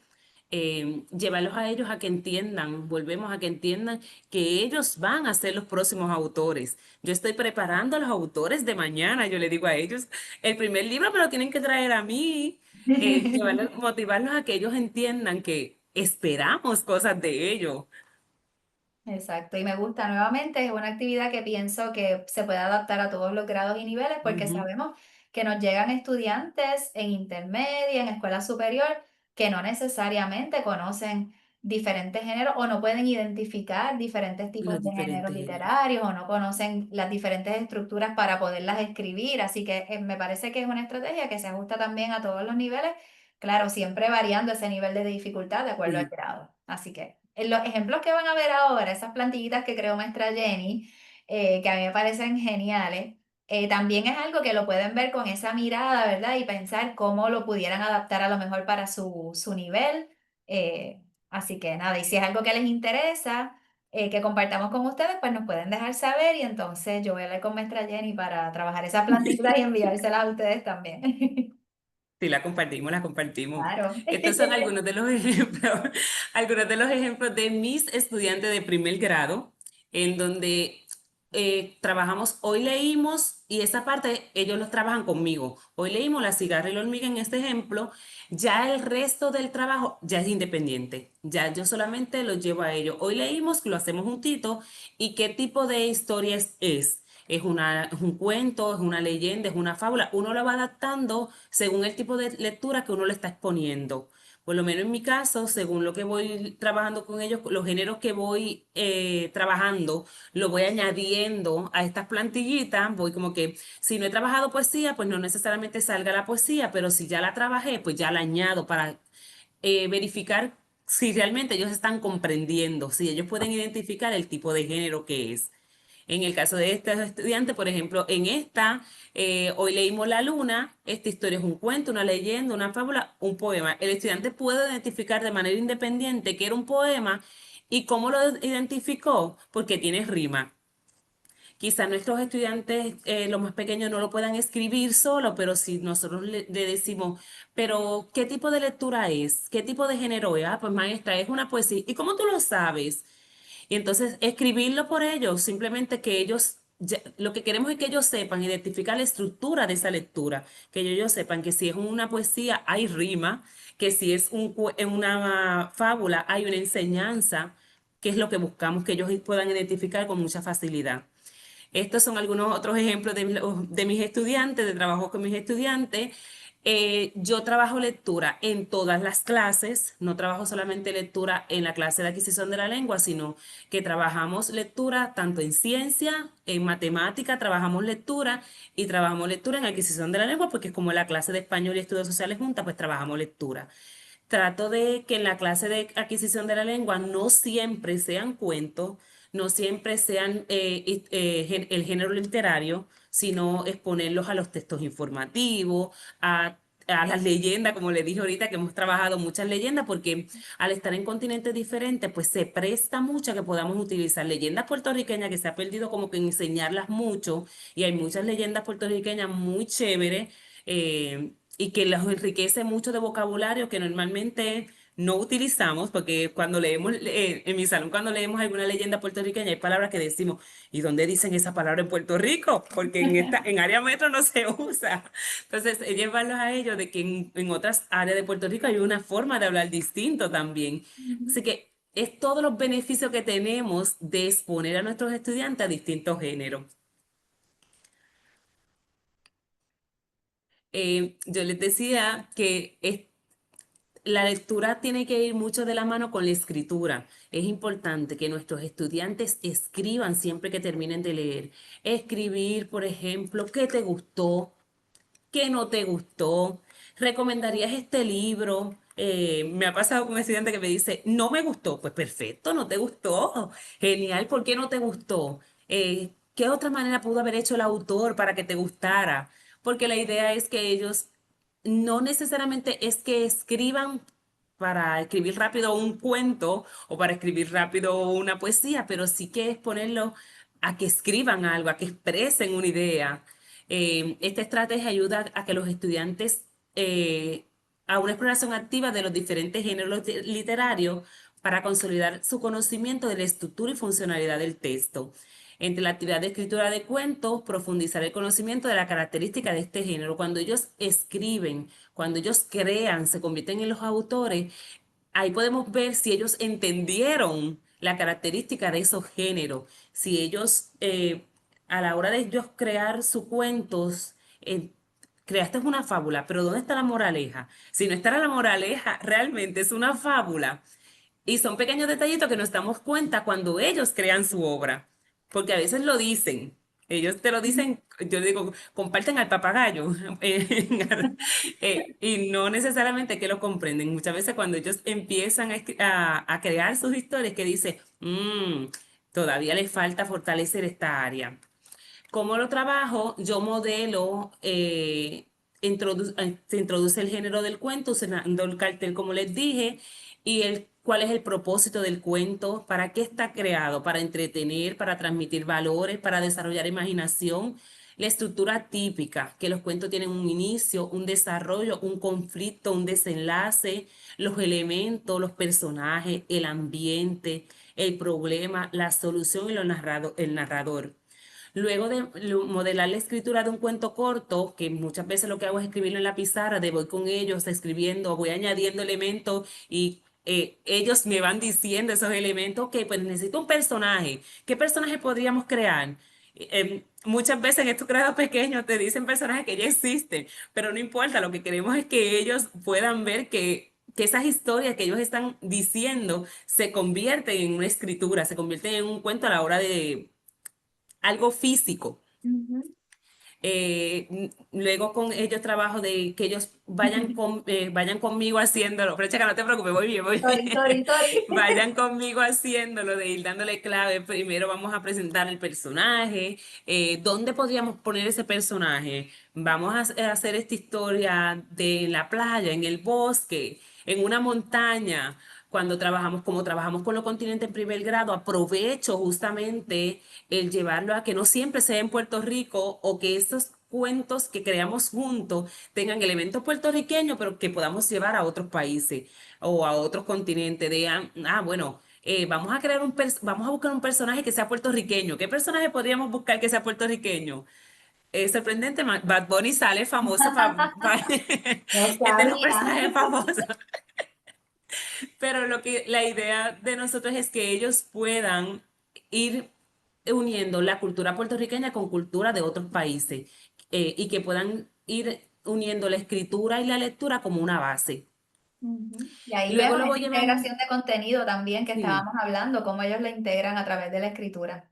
[SPEAKER 2] llevarlos a ellos a que entiendan, volvemos a que entiendan que ellos van a ser los próximos autores. Yo estoy preparando a los autores de mañana, yo le digo a ellos, el primer libro me lo tienen que traer a mí, motivarlos a que ellos entiendan que esperamos cosas de ellos.
[SPEAKER 1] Exacto, y me gusta nuevamente, es una actividad que pienso que se puede adaptar a todos los grados y niveles porque
[SPEAKER 2] Ujú,
[SPEAKER 1] sabemos que nos llegan estudiantes en intermedia, en escuela superior, que no necesariamente conocen diferentes géneros o no pueden identificar diferentes tipos
[SPEAKER 2] los
[SPEAKER 1] de géneros
[SPEAKER 2] diferentes géneros.
[SPEAKER 1] literarios o no conocen las diferentes estructuras para poderlas escribir, así que me parece que es una estrategia que se ajusta también a todos los niveles, claro, siempre variando ese nivel de dificultad de acuerdo al
[SPEAKER 2] Sí,
[SPEAKER 1] grado. Así que en los ejemplos que van a ver ahora, esas plantillitas que creó maestra Jenny, que a mí me parecen geniales, también es algo que lo pueden ver con esa mirada, ¿verdad? Y pensar cómo lo pudieran adaptar a lo mejor para su nivel. Eh, Así que nada, y si es algo que les interesa, que compartamos con ustedes, pues nos pueden dejar saber y entonces yo voy a hablar con maestra Jenny para trabajar esas plantillitas y enviárselas a ustedes también.
[SPEAKER 2] sí, la compartimos, la compartimos.
[SPEAKER 1] Claro.
[SPEAKER 2] Estos son algunos de los ejemplos, algunos de los ejemplos de mis estudiantes de primer grado, en donde trabajamos, hoy leímos, y esa parte ellos los trabajan conmigo. Hoy leímos La cigarra y la hormiga en este ejemplo, ya el resto del trabajo ya es independiente, ya yo solamente los llevo a ellos. Hoy leímos, lo hacemos juntito, y qué tipo de historias es. Es un cuento, es una leyenda, es una fábula. Uno lo va adaptando según el tipo de lectura que uno le está exponiendo. Por lo menos en mi caso, según lo que voy trabajando con ellos, los géneros que voy trabajando, lo voy añadiendo a estas plantillitas. Voy como que, si no he trabajado poesía, pues no necesariamente salga la poesía, pero si ya la trabajé, pues ya la añado para verificar si realmente ellos están comprendiendo, si ellos pueden identificar el tipo de género que es. En el caso de este estudiante, por ejemplo, en esta, hoy leímos La Luna, esta historia es un cuento, una leyenda, una fábula, un poema. El estudiante puede identificar de manera independiente que era un poema y cómo lo identificó, porque tiene rima. Quizá nuestros estudiantes, los más pequeños, no lo puedan escribir solo, pero si nosotros le decimos, pero ¿qué tipo de lectura es? ¿Qué tipo de género es? Ah, pues maestra, es una poesía. ¿Y cómo tú lo sabes? Y entonces escribirlo por ellos, simplemente que ellos, lo que queremos es que ellos sepan identificar la estructura de esa lectura, que ellos sepan que si es una poesía hay rima, que si es en una fábula hay una enseñanza, que es lo que buscamos que ellos puedan identificar con mucha facilidad. Estos son algunos otros ejemplos de mis estudiantes, de trabajo con mis estudiantes. Yo trabajo lectura en todas las clases, no trabajo solamente lectura en la clase de adquisición de la lengua, sino que trabajamos lectura tanto en ciencia, en matemática, trabajamos lectura y trabajamos lectura en adquisición de la lengua, porque es como la clase de español y estudios sociales juntas, pues trabajamos lectura. Trato de que en la clase de adquisición de la lengua no siempre sean cuentos, no siempre sean el género literario, sino exponerlos a los textos informativos, a las leyendas, como le dije ahorita, que hemos trabajado muchas leyendas, porque al estar en continentes diferentes, pues se presta mucho a que podamos utilizar leyendas puertorriqueñas, que se ha perdido como que enseñarlas mucho, y hay muchas leyendas puertorriqueñas muy chéveres. Y que los enriquece mucho de vocabulario que normalmente no utilizamos, porque cuando leemos, en mi salón, cuando leemos alguna leyenda puertorriqueña, hay palabras que decimos, ¿y dónde dicen esa palabra en Puerto Rico? Porque en área metro no se usa. Entonces, llevarlos a ellos de que en otras áreas de Puerto Rico hay una forma de hablar distinto también. Así que es todos los beneficios que tenemos de exponer a nuestros estudiantes a distintos géneros. Yo les decía que la lectura tiene que ir mucho de la mano con la escritura. Es importante que nuestros estudiantes escriban siempre que terminen de leer. Escribir, por ejemplo, qué te gustó, qué no te gustó. ¿Recomendarías este libro? Me ha pasado con un estudiante que me dice, no me gustó. Pues perfecto, no te gustó. Genial, ¿por qué no te gustó? ¿Qué otra manera pudo haber hecho el autor para que te gustara? Porque la idea es que ellos no necesariamente es que escriban para escribir rápido un cuento o para escribir rápido una poesía, pero sí que es ponerlo a que escriban algo, a que expresen una idea. Esta estrategia ayuda a que los estudiantes a una exploración activa de los diferentes géneros literarios para consolidar su conocimiento de la estructura y funcionalidad del texto. Entre la actividad de escritura de cuentos, profundizar el conocimiento de la característica de este género. Cuando ellos escriben, cuando ellos crean, se convierten en los autores, ahí podemos ver si ellos entendieron la característica de esos géneros, si ellos a la hora de ellos crear sus cuentos, creaste una fábula, pero ¿dónde está la moraleja? Si no está la moraleja, realmente es una fábula. Y son pequeños detallitos que nos damos cuenta cuando ellos crean su obra, porque a veces lo dicen. Ellos te lo dicen, yo digo, comparten al papagayo, y no necesariamente que lo comprenden. Muchas veces cuando ellos empiezan a crear sus historias, que dice, todavía les falta fortalecer esta área. ¿Cómo lo trabajo? Yo modelo, se introduce el género del cuento usando el cartel, como les dije, y cuál es el propósito del cuento, para qué está creado, para entretener, para transmitir valores, para desarrollar imaginación. La estructura típica, que los cuentos tienen un inicio, un desarrollo, un conflicto, un desenlace, los elementos, los personajes, el ambiente, el problema, la solución y el narrador. Luego de modelar la escritura de un cuento corto, que muchas veces lo que hago es escribirlo en la pizarra, de voy con ellos escribiendo, voy añadiendo elementos y ellos me van diciendo esos elementos, que pues necesito un personaje. ¿Qué personaje podríamos crear? Muchas veces en estos grados pequeños te dicen personajes que ya existen, pero no importa, lo que queremos es que ellos puedan ver que esas historias que ellos están diciendo se convierten en una escritura, se convierten en un cuento a la hora de algo físico.
[SPEAKER 1] Ujú.
[SPEAKER 2] Luego con ellos trabajo de que ellos vayan conmigo haciéndolo. Pero checa, no te preocupes, voy bien, voy
[SPEAKER 1] Sorry, sorry,
[SPEAKER 2] bien.
[SPEAKER 1] sorry.
[SPEAKER 2] Vayan conmigo haciéndolo, de ir dándole clave. Primero vamos a presentar el personaje. ¿Dónde podríamos poner ese personaje? Vamos a hacer esta historia de la playa, en el bosque, en una montaña. Cuando trabajamos, como trabajamos con los continentes en primer grado, aprovecho justamente el llevarlo a que no siempre sea en Puerto Rico, o que estos cuentos que creamos juntos tengan elementos puertorriqueños, pero que podamos llevar a otros países o a otros continentes. Bueno, vamos a buscar un personaje que sea puertorriqueño. ¿Qué personaje podríamos buscar que sea puertorriqueño? Es sorprendente, Bad Bunny sale famoso
[SPEAKER 1] No
[SPEAKER 2] es de los
[SPEAKER 1] sabía.
[SPEAKER 2] personajes famosos. Pero la idea de nosotros es que ellos puedan ir uniendo la cultura puertorriqueña con cultura de otros países, y que puedan ir uniendo la escritura y la lectura como una base.
[SPEAKER 1] Ujú. Y ahí
[SPEAKER 2] Luego
[SPEAKER 1] vemos
[SPEAKER 2] luego
[SPEAKER 1] esa
[SPEAKER 2] llevamos,
[SPEAKER 1] integración de contenido también que
[SPEAKER 2] sí,
[SPEAKER 1] estábamos hablando, cómo ellos la integran a través de la escritura.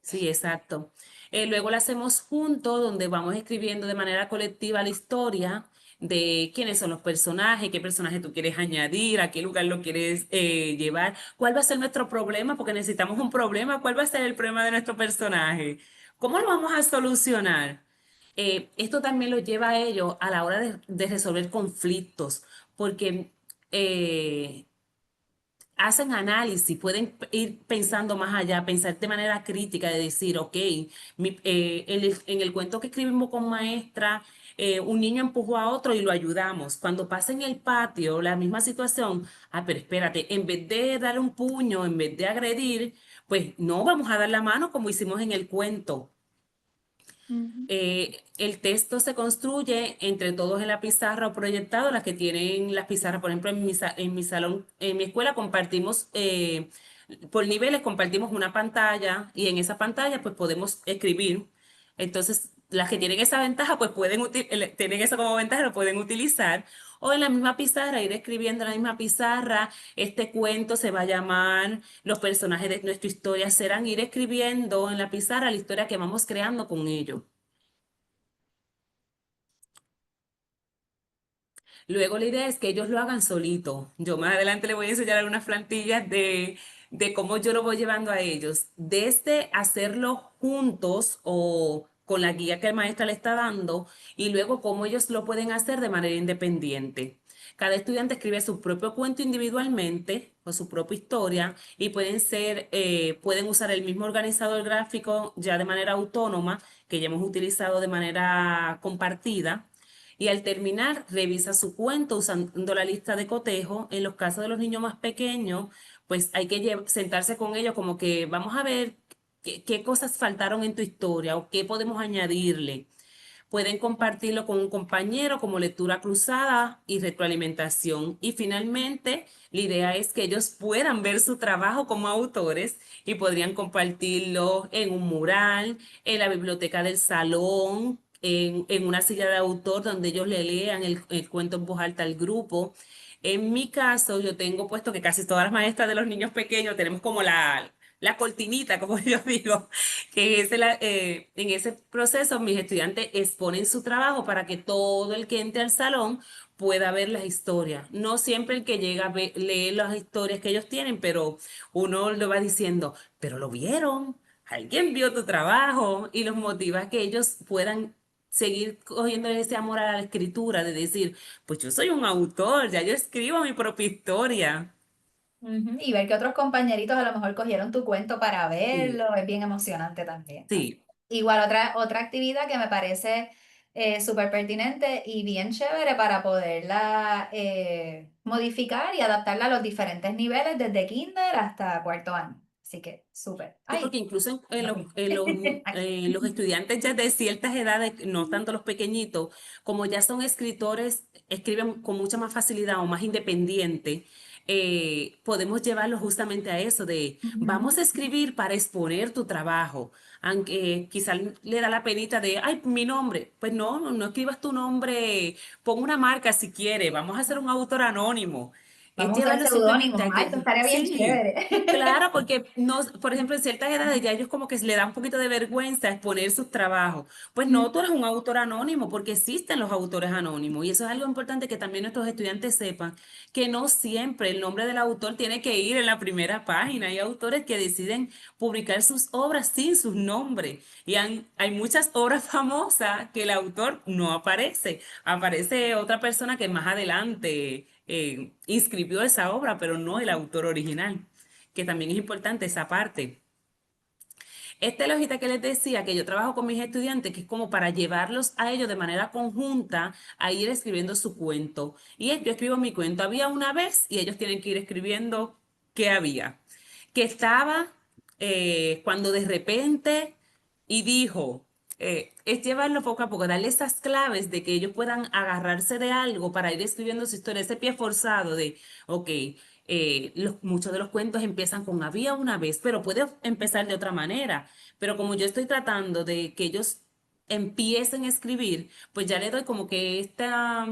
[SPEAKER 2] sí, exacto. Luego lo hacemos juntos, donde vamos escribiendo de manera colectiva la historia de quiénes son los personajes, qué personaje tú quieres añadir, a qué lugar lo quieres llevar, cuál va a ser nuestro problema, porque necesitamos un problema, cuál va a ser el problema de nuestro personaje, cómo lo vamos a solucionar. Esto también lo lleva a ellos a la hora de resolver conflictos, porque hacen análisis, pueden ir pensando más allá, pensar de manera crítica, de decir, ok, en el cuento que escribimos con maestra, un niño empujó a otro y lo ayudamos. Cuando pasa en el patio la misma situación, pero espérate, en vez de dar un puño, en vez de agredir, pues no vamos a dar la mano como hicimos en el cuento.
[SPEAKER 1] Ujú.
[SPEAKER 2] El texto se construye entre todos en la pizarra o proyectado, las que tienen las pizarras. Por ejemplo, en mi salón, en mi escuela compartimos, por niveles compartimos una pantalla, y en esa pantalla pues podemos escribir. Entonces las que tienen esa ventaja, pues tienen eso como ventaja, lo pueden utilizar. O en la misma pizarra, ir escribiendo en la misma pizarra, este cuento se va a llamar, los personajes de nuestra historia serán ir escribiendo en la pizarra la historia que vamos creando con ellos. Luego la idea es que ellos lo hagan solito. Yo más adelante les voy a enseñar algunas plantillas de cómo yo lo voy llevando a ellos. Desde hacerlo juntos o con la guía que el maestro le está dando y luego cómo ellos lo pueden hacer de manera independiente. Cada estudiante escribe su propio cuento individualmente o su propia historia y pueden usar el mismo organizador gráfico ya de manera autónoma que ya hemos utilizado de manera compartida y al terminar revisa su cuento usando la lista de cotejo. En los casos de los niños más pequeños, pues hay que sentarse con ellos como que vamos a ver qué cosas faltaron en tu historia o qué podemos añadirle. Pueden compartirlo con un compañero como lectura cruzada y retroalimentación. Y finalmente, la idea es que ellos puedan ver su trabajo como autores y podrían compartirlo en un mural, en la biblioteca del salón, en una silla de autor donde ellos le lean el cuento en voz alta al grupo. En mi caso, yo tengo puesto que casi todas las maestras de los niños pequeños tenemos como la cortinita, como yo digo, que en ese proceso mis estudiantes exponen su trabajo para que todo el que entre al salón pueda ver las historias. No siempre el que llega lee las historias que ellos tienen, pero uno lo va diciendo, pero lo vieron, alguien vio tu trabajo y los motiva a que ellos puedan seguir cogiendo ese amor a la escritura, de decir, pues yo soy un autor, ya yo escribo mi propia historia.
[SPEAKER 1] Ujú. Y ver que otros compañeritos a lo mejor cogieron tu cuento para
[SPEAKER 2] Sí,
[SPEAKER 1] verlo, es bien emocionante también.
[SPEAKER 2] sí.
[SPEAKER 1] Igual otra actividad que me parece súper pertinente y bien chévere para poderla modificar y adaptarla a los diferentes niveles desde kinder hasta cuarto año. Así que súper.
[SPEAKER 2] Sí,
[SPEAKER 1] Ay,
[SPEAKER 2] porque incluso
[SPEAKER 1] no fui.
[SPEAKER 2] en los estudiantes ya de ciertas edades, no tanto los pequeñitos, como ya son escritores, escriben con mucha más facilidad o más independiente, podemos llevarlos justamente a eso de vamos
[SPEAKER 1] Ujú.
[SPEAKER 2] a escribir para exponer tu trabajo, aunque quizás le da la penita de, ay, mi nombre, pues no escribas tu nombre, pon una marca si quieres, vamos a hacer un autor anónimo. Es
[SPEAKER 1] Vamos a usar
[SPEAKER 2] llevarlo simplemente
[SPEAKER 1] seudónimos.
[SPEAKER 2] a
[SPEAKER 1] Ay, esto
[SPEAKER 2] que,
[SPEAKER 1] estaría bien
[SPEAKER 2] sí.
[SPEAKER 1] chévere.
[SPEAKER 2] Claro, porque no, por ejemplo, en ciertas edades ya ellos como que le da un poquito de vergüenza exponer sus trabajos. Pues no, tú eres un autor anónimo, porque existen los autores anónimos. Y eso es algo importante que también nuestros estudiantes sepan, que no siempre el nombre del autor tiene que ir en la primera página. Hay autores que deciden publicar sus obras sin sus nombres. Y hay muchas obras famosas que el autor no aparece. Aparece otra persona que más adelante inscribió esa obra, pero no el autor original, que también es importante esa parte. Esta lógica que les decía, que yo trabajo con mis estudiantes, que es como para llevarlos a ellos de manera conjunta a ir escribiendo su cuento. Yo escribo mi cuento, había una vez y ellos tienen que ir escribiendo qué había. Que estaba cuando de repente y dijo, es llevarlo poco a poco, darle esas claves de que ellos puedan agarrarse de algo para ir escribiendo su historia, ese pie forzado de, ok, muchos de los cuentos empiezan con había una vez, pero puede empezar de otra manera. Pero como yo estoy tratando de que ellos empiecen a escribir, pues ya le doy como que esta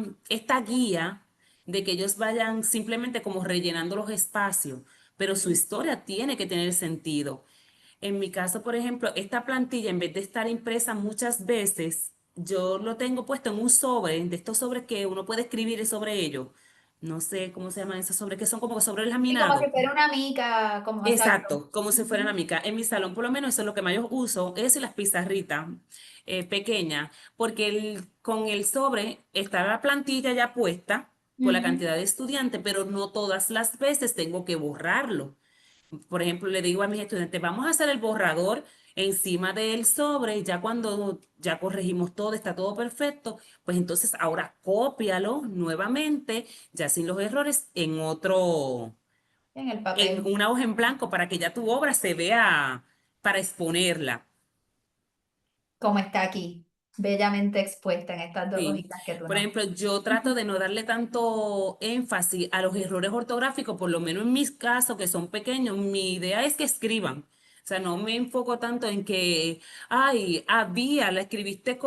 [SPEAKER 2] guía de que ellos vayan simplemente como rellenando los espacios, pero su historia tiene que tener sentido. En mi caso, por ejemplo, esta plantilla, en vez de estar impresa muchas veces, yo lo tengo puesto en un sobre, de estos sobres que uno puede escribir sobre ellos. No sé cómo se llaman esos sobres, que son como sobres
[SPEAKER 1] Y como si
[SPEAKER 2] laminados.
[SPEAKER 1] fuera una mica, como exacto.
[SPEAKER 2] Exacto, como si fueran a mi casa. En mi salón, por lo menos, eso es lo que más yo uso, eso y las pizarritas pequeñas, porque con el sobre está la plantilla ya puesta por la
[SPEAKER 1] Ujú.
[SPEAKER 2] cantidad de estudiantes, pero no todas las veces tengo que borrarlo. Por ejemplo, le digo a mis estudiantes, vamos a hacer el borrador encima del sobre, y ya cuando ya corregimos todo, está todo perfecto, pues entonces ahora cópialo nuevamente, ya sin los errores,
[SPEAKER 1] En el
[SPEAKER 2] en
[SPEAKER 1] papel,
[SPEAKER 2] una hoja en blanco para que ya tu obra se vea para exponerla.
[SPEAKER 1] como está aquí, bellamente expuesta en estas dos
[SPEAKER 2] Sí.
[SPEAKER 1] hojitas que tú
[SPEAKER 2] Por
[SPEAKER 1] nos.
[SPEAKER 2] ejemplo, yo trato de no darle tanto énfasis a los errores ortográficos, por lo menos en mis casos que son pequeños, mi idea es que escriban. O sea, no me enfoco tanto en que, ay, había, la escribiste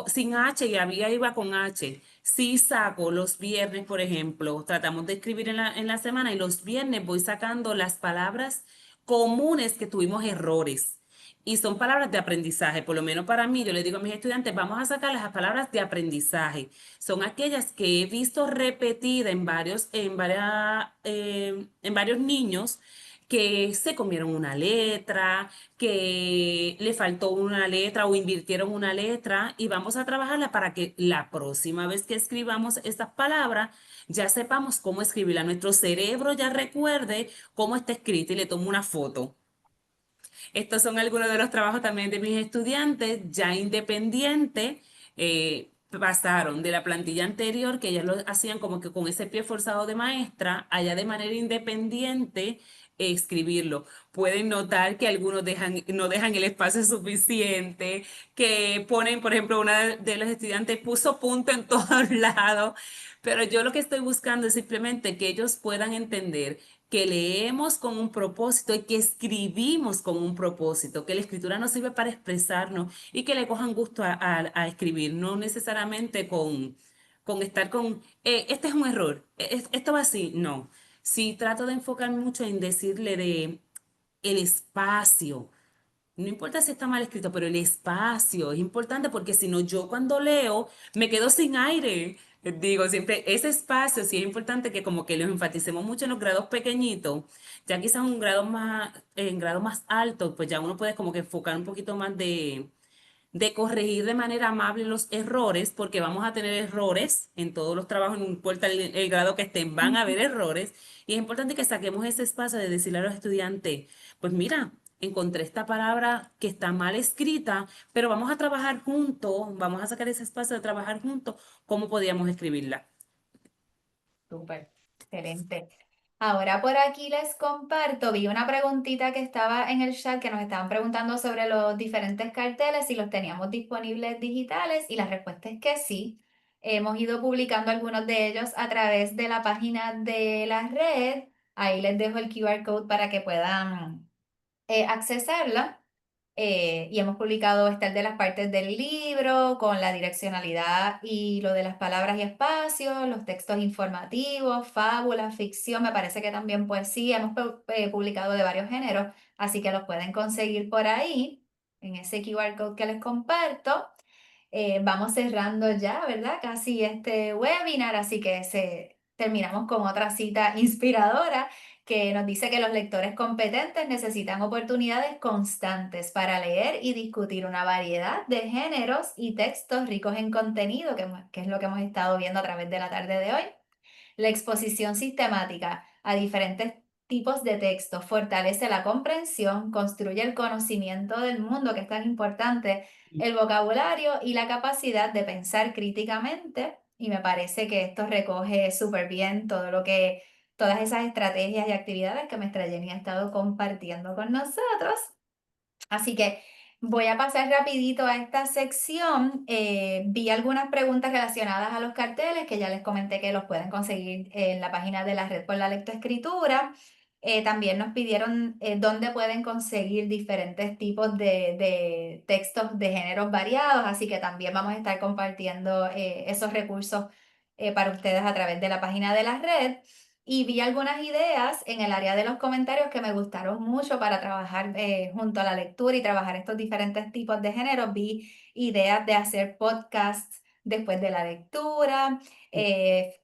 [SPEAKER 2] sin H y había iba con H. Sí saco los viernes, por ejemplo, tratamos de escribir en la semana y los viernes voy sacando las palabras comunes que tuvimos errores. Y son palabras de aprendizaje, por lo menos para mí, yo le digo a mis estudiantes, vamos a sacar las palabras de aprendizaje. Son aquellas que he visto repetidas en varios niños que se comieron una letra, que le faltó una letra o invirtieron una letra y vamos a trabajarla para que la próxima vez que escribamos estas palabras ya sepamos cómo escribirla. Nuestro cerebro ya recuerde cómo está escrita y le tomo una foto. Estos son algunos de los trabajos también de mis estudiantes, ya independientes, pasaron de la plantilla anterior, que ellas lo hacían como que con ese pie forzado de maestra, allá de manera independiente, escribirlo. Pueden notar que algunos no dejan el espacio suficiente, que ponen, por ejemplo, una de los estudiantes puso punto en todos lados, pero yo lo que estoy buscando es simplemente que ellos puedan entender que leemos con un propósito y que escribimos con un propósito, que la escritura nos sirve para expresarnos y que le cojan gusto a escribir, no necesariamente con estar este es un error, esto va así, no. Sí trato de enfocar mucho en decirle de el espacio. No importa si está mal escrito, pero el espacio es importante porque si no, yo cuando leo me quedo sin aire. Digo, siempre ese espacio sí es importante que como que lo enfaticemos mucho en los grados pequeñitos, ya quizás en grado más alto, pues ya uno puede como que enfocar un poquito más de corregir de manera amable los errores, porque vamos a tener errores en todos los trabajos, no importa el grado que estén, van a haber errores. Y es importante que saquemos ese espacio de decirle a los estudiantes, pues mira, encontré esta palabra que está mal escrita, pero vamos a trabajar juntos, vamos a sacar ese espacio de trabajar juntos, ¿cómo podíamos escribirla?
[SPEAKER 1] Súper, excelente. Ahora por aquí les comparto, vi una preguntita que estaba en el chat que nos estaban preguntando sobre los diferentes carteles, si los teníamos disponibles digitales y la respuesta es que sí. Hemos ido publicando algunos de ellos a través de la página de la red. Ahí les dejo el QR code para que puedan accesarla. Y hemos publicado este el de las partes del libro con la direccionalidad y lo de las palabras y espacios, los textos informativos, fábulas, ficción, me parece que también poesía. Hemos publicado de varios géneros, así que los pueden conseguir por ahí, en ese QR code que les comparto. Vamos cerrando ya, ¿verdad? Casi este webinar, así que terminamos con otra cita inspiradora que nos dice que los lectores competentes necesitan oportunidades constantes para leer y discutir una variedad de géneros y textos ricos en contenido, que es lo que hemos estado viendo a través de la tarde de hoy. La exposición sistemática a diferentes tipos de textos fortalece la comprensión, construye el conocimiento del mundo, que es tan importante, el vocabulario y la capacidad de pensar críticamente. Y me parece que esto recoge súper bien todas esas estrategias y actividades que Maestra Jenny ha estado compartiendo con nosotros. Así que voy a pasar rapidito a esta sección. Vi algunas preguntas relacionadas a los carteles que ya les comenté que los pueden conseguir en la página de la Red por la Lectoescritura. También nos pidieron dónde pueden conseguir diferentes tipos de textos de géneros variados, así que también vamos a estar compartiendo esos recursos para ustedes a través de la página de la red. Y vi algunas ideas en el área de los comentarios que me gustaron mucho para trabajar junto a la lectura y trabajar estos diferentes tipos de géneros. Vi ideas de hacer podcasts después de la lectura,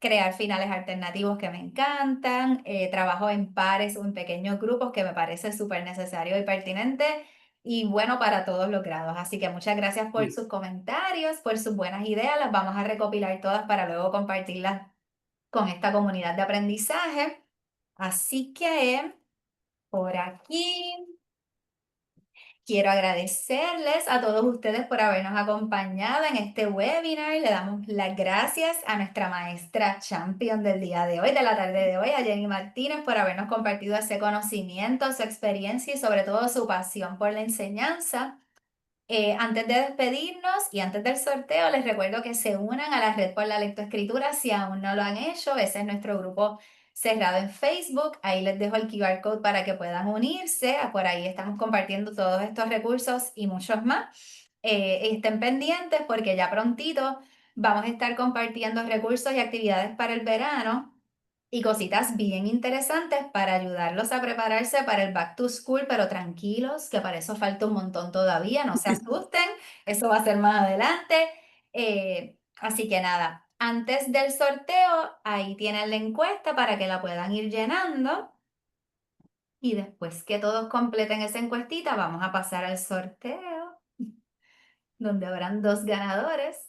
[SPEAKER 1] crear finales alternativos que me encantan, trabajo en pares o en pequeños grupos que me parece súper necesario y pertinente y bueno para todos los grados. Así que muchas gracias por sus comentarios, por sus buenas ideas. Las vamos a recopilar todas para luego compartirlas con esta comunidad de aprendizaje. Así que por aquí quiero agradecerles a todos ustedes por habernos acompañado en este webinar. Le damos las gracias a nuestra maestra champion del día de hoy, de la tarde de hoy, a Jenny Martínez, por habernos compartido ese conocimiento, su experiencia y sobre todo su pasión por la enseñanza. Antes de despedirnos y antes del sorteo, les recuerdo que se unan a la Red por la Lectoescritura si aún no lo han hecho. Ese es nuestro grupo cerrado en Facebook. Ahí les dejo el QR code para que puedan unirse. Por ahí estamos compartiendo todos estos recursos y muchos más. Estén pendientes porque ya prontito vamos a estar compartiendo recursos y actividades para el verano y cositas bien interesantes para ayudarlos a prepararse para el back to school, pero tranquilos, que para eso falta un montón todavía, no se asusten, eso va a ser más adelante. Así que nada, antes del sorteo, ahí tienen la encuesta para que la puedan ir llenando. Y después que todos completen esa encuestita, vamos a pasar al sorteo, donde habrán dos ganadores.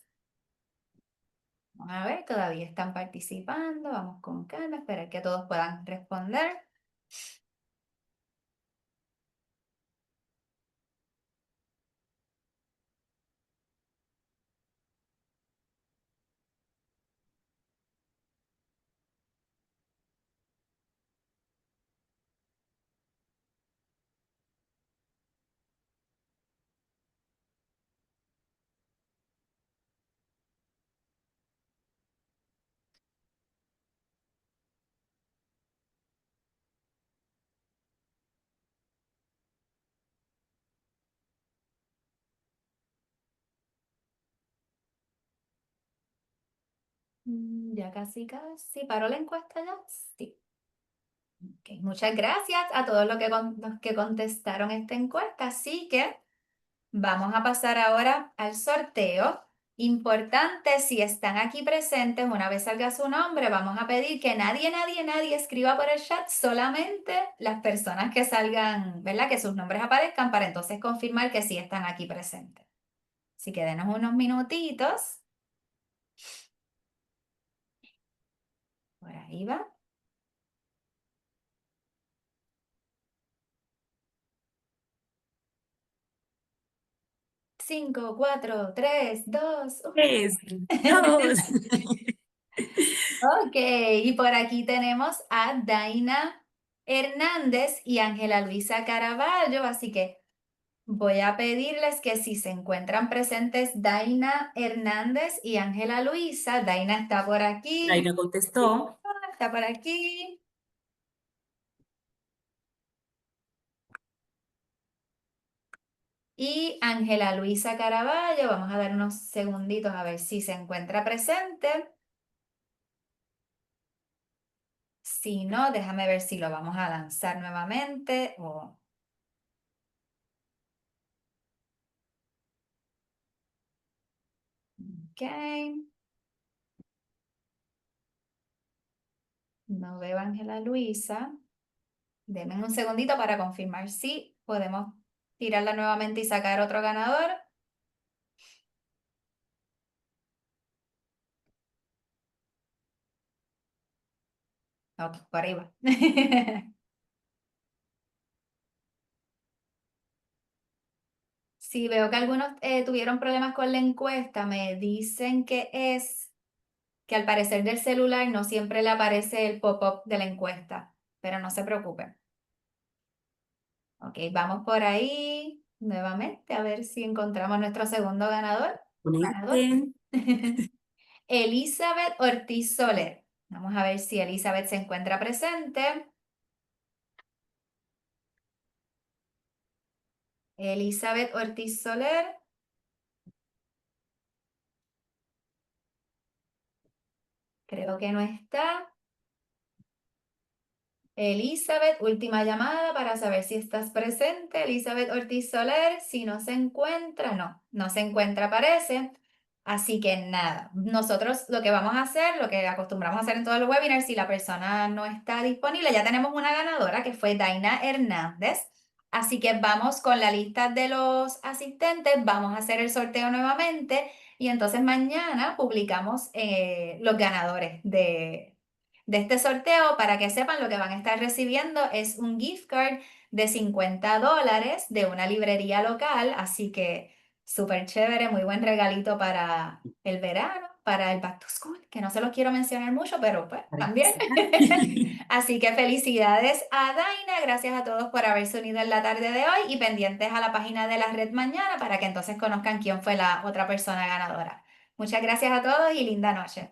[SPEAKER 1] Vamos a ver, todavía están participando, vamos con calma, esperar que todos puedan responder. Ya casi, casi. ¿Paró la encuesta ya? Sí. Ok, muchas gracias a todos los que contestaron esta encuesta. Así que vamos a pasar ahora al sorteo. Importante, si están aquí presentes, una vez salga su nombre, vamos a pedir que nadie escriba por el chat, solamente las personas que salgan, ¿verdad? Que sus nombres aparezcan para entonces confirmar que sí están aquí presentes. Así que denos unos minutitos. Por ahí va. 5, 4, 3, 2, 1.
[SPEAKER 2] 3, 2.
[SPEAKER 1] Ok, y por aquí tenemos a Daina Hernández y Ángela Luisa Caraballo, así que voy a pedirles que si se encuentran presentes Daina Hernández y Ángela Luisa, Daina está por
[SPEAKER 2] Ahí
[SPEAKER 1] aquí,
[SPEAKER 2] me contestó.
[SPEAKER 1] está por aquí, y Ángela Luisa Caraballo, vamos a dar unos segunditos a ver si se encuentra presente. Si no, déjame ver si lo vamos a lanzar nuevamente o... Ok, no veo a Ángela Luisa. Denme un segundito para confirmar si podemos tirarla nuevamente y sacar otro ganador. Ok, por ahí va. Sí, veo que algunos tuvieron problemas con la encuesta. Me dicen que es que al parecer del celular no siempre le aparece el pop-up de la encuesta, pero no se preocupen. Ok, vamos por ahí nuevamente a ver si encontramos nuestro segundo ganador. Ganador.
[SPEAKER 2] Conecten.
[SPEAKER 1] Elizabeth Ortiz Soler. Vamos a ver si Elizabeth se encuentra presente. Elizabeth Ortiz Soler. Creo que no está. Elizabeth, última llamada para saber si estás presente. Elizabeth Ortiz Soler, si no se encuentra, no se encuentra, parece. Así que nada, nosotros lo que vamos a hacer, lo que acostumbramos a hacer en todos los webinars, si la persona no está disponible, ya tenemos una ganadora que fue Daina Hernández. Así que vamos con la lista de los asistentes, vamos a hacer el sorteo nuevamente y entonces mañana publicamos los ganadores de este sorteo. Para que sepan, lo que van a estar recibiendo es un gift card de $50 de una librería local, así que súper chévere, muy buen regalito para el verano, para el back to school, que no se los quiero mencionar mucho, pero pues
[SPEAKER 2] Para
[SPEAKER 1] también.
[SPEAKER 2] empezar.
[SPEAKER 1] Así que felicidades a Daina, gracias a todos por haberse unido en la tarde de hoy y pendientes a la página de la red mañana para que entonces conozcan quién fue la otra persona ganadora. Muchas gracias a todos y linda noche.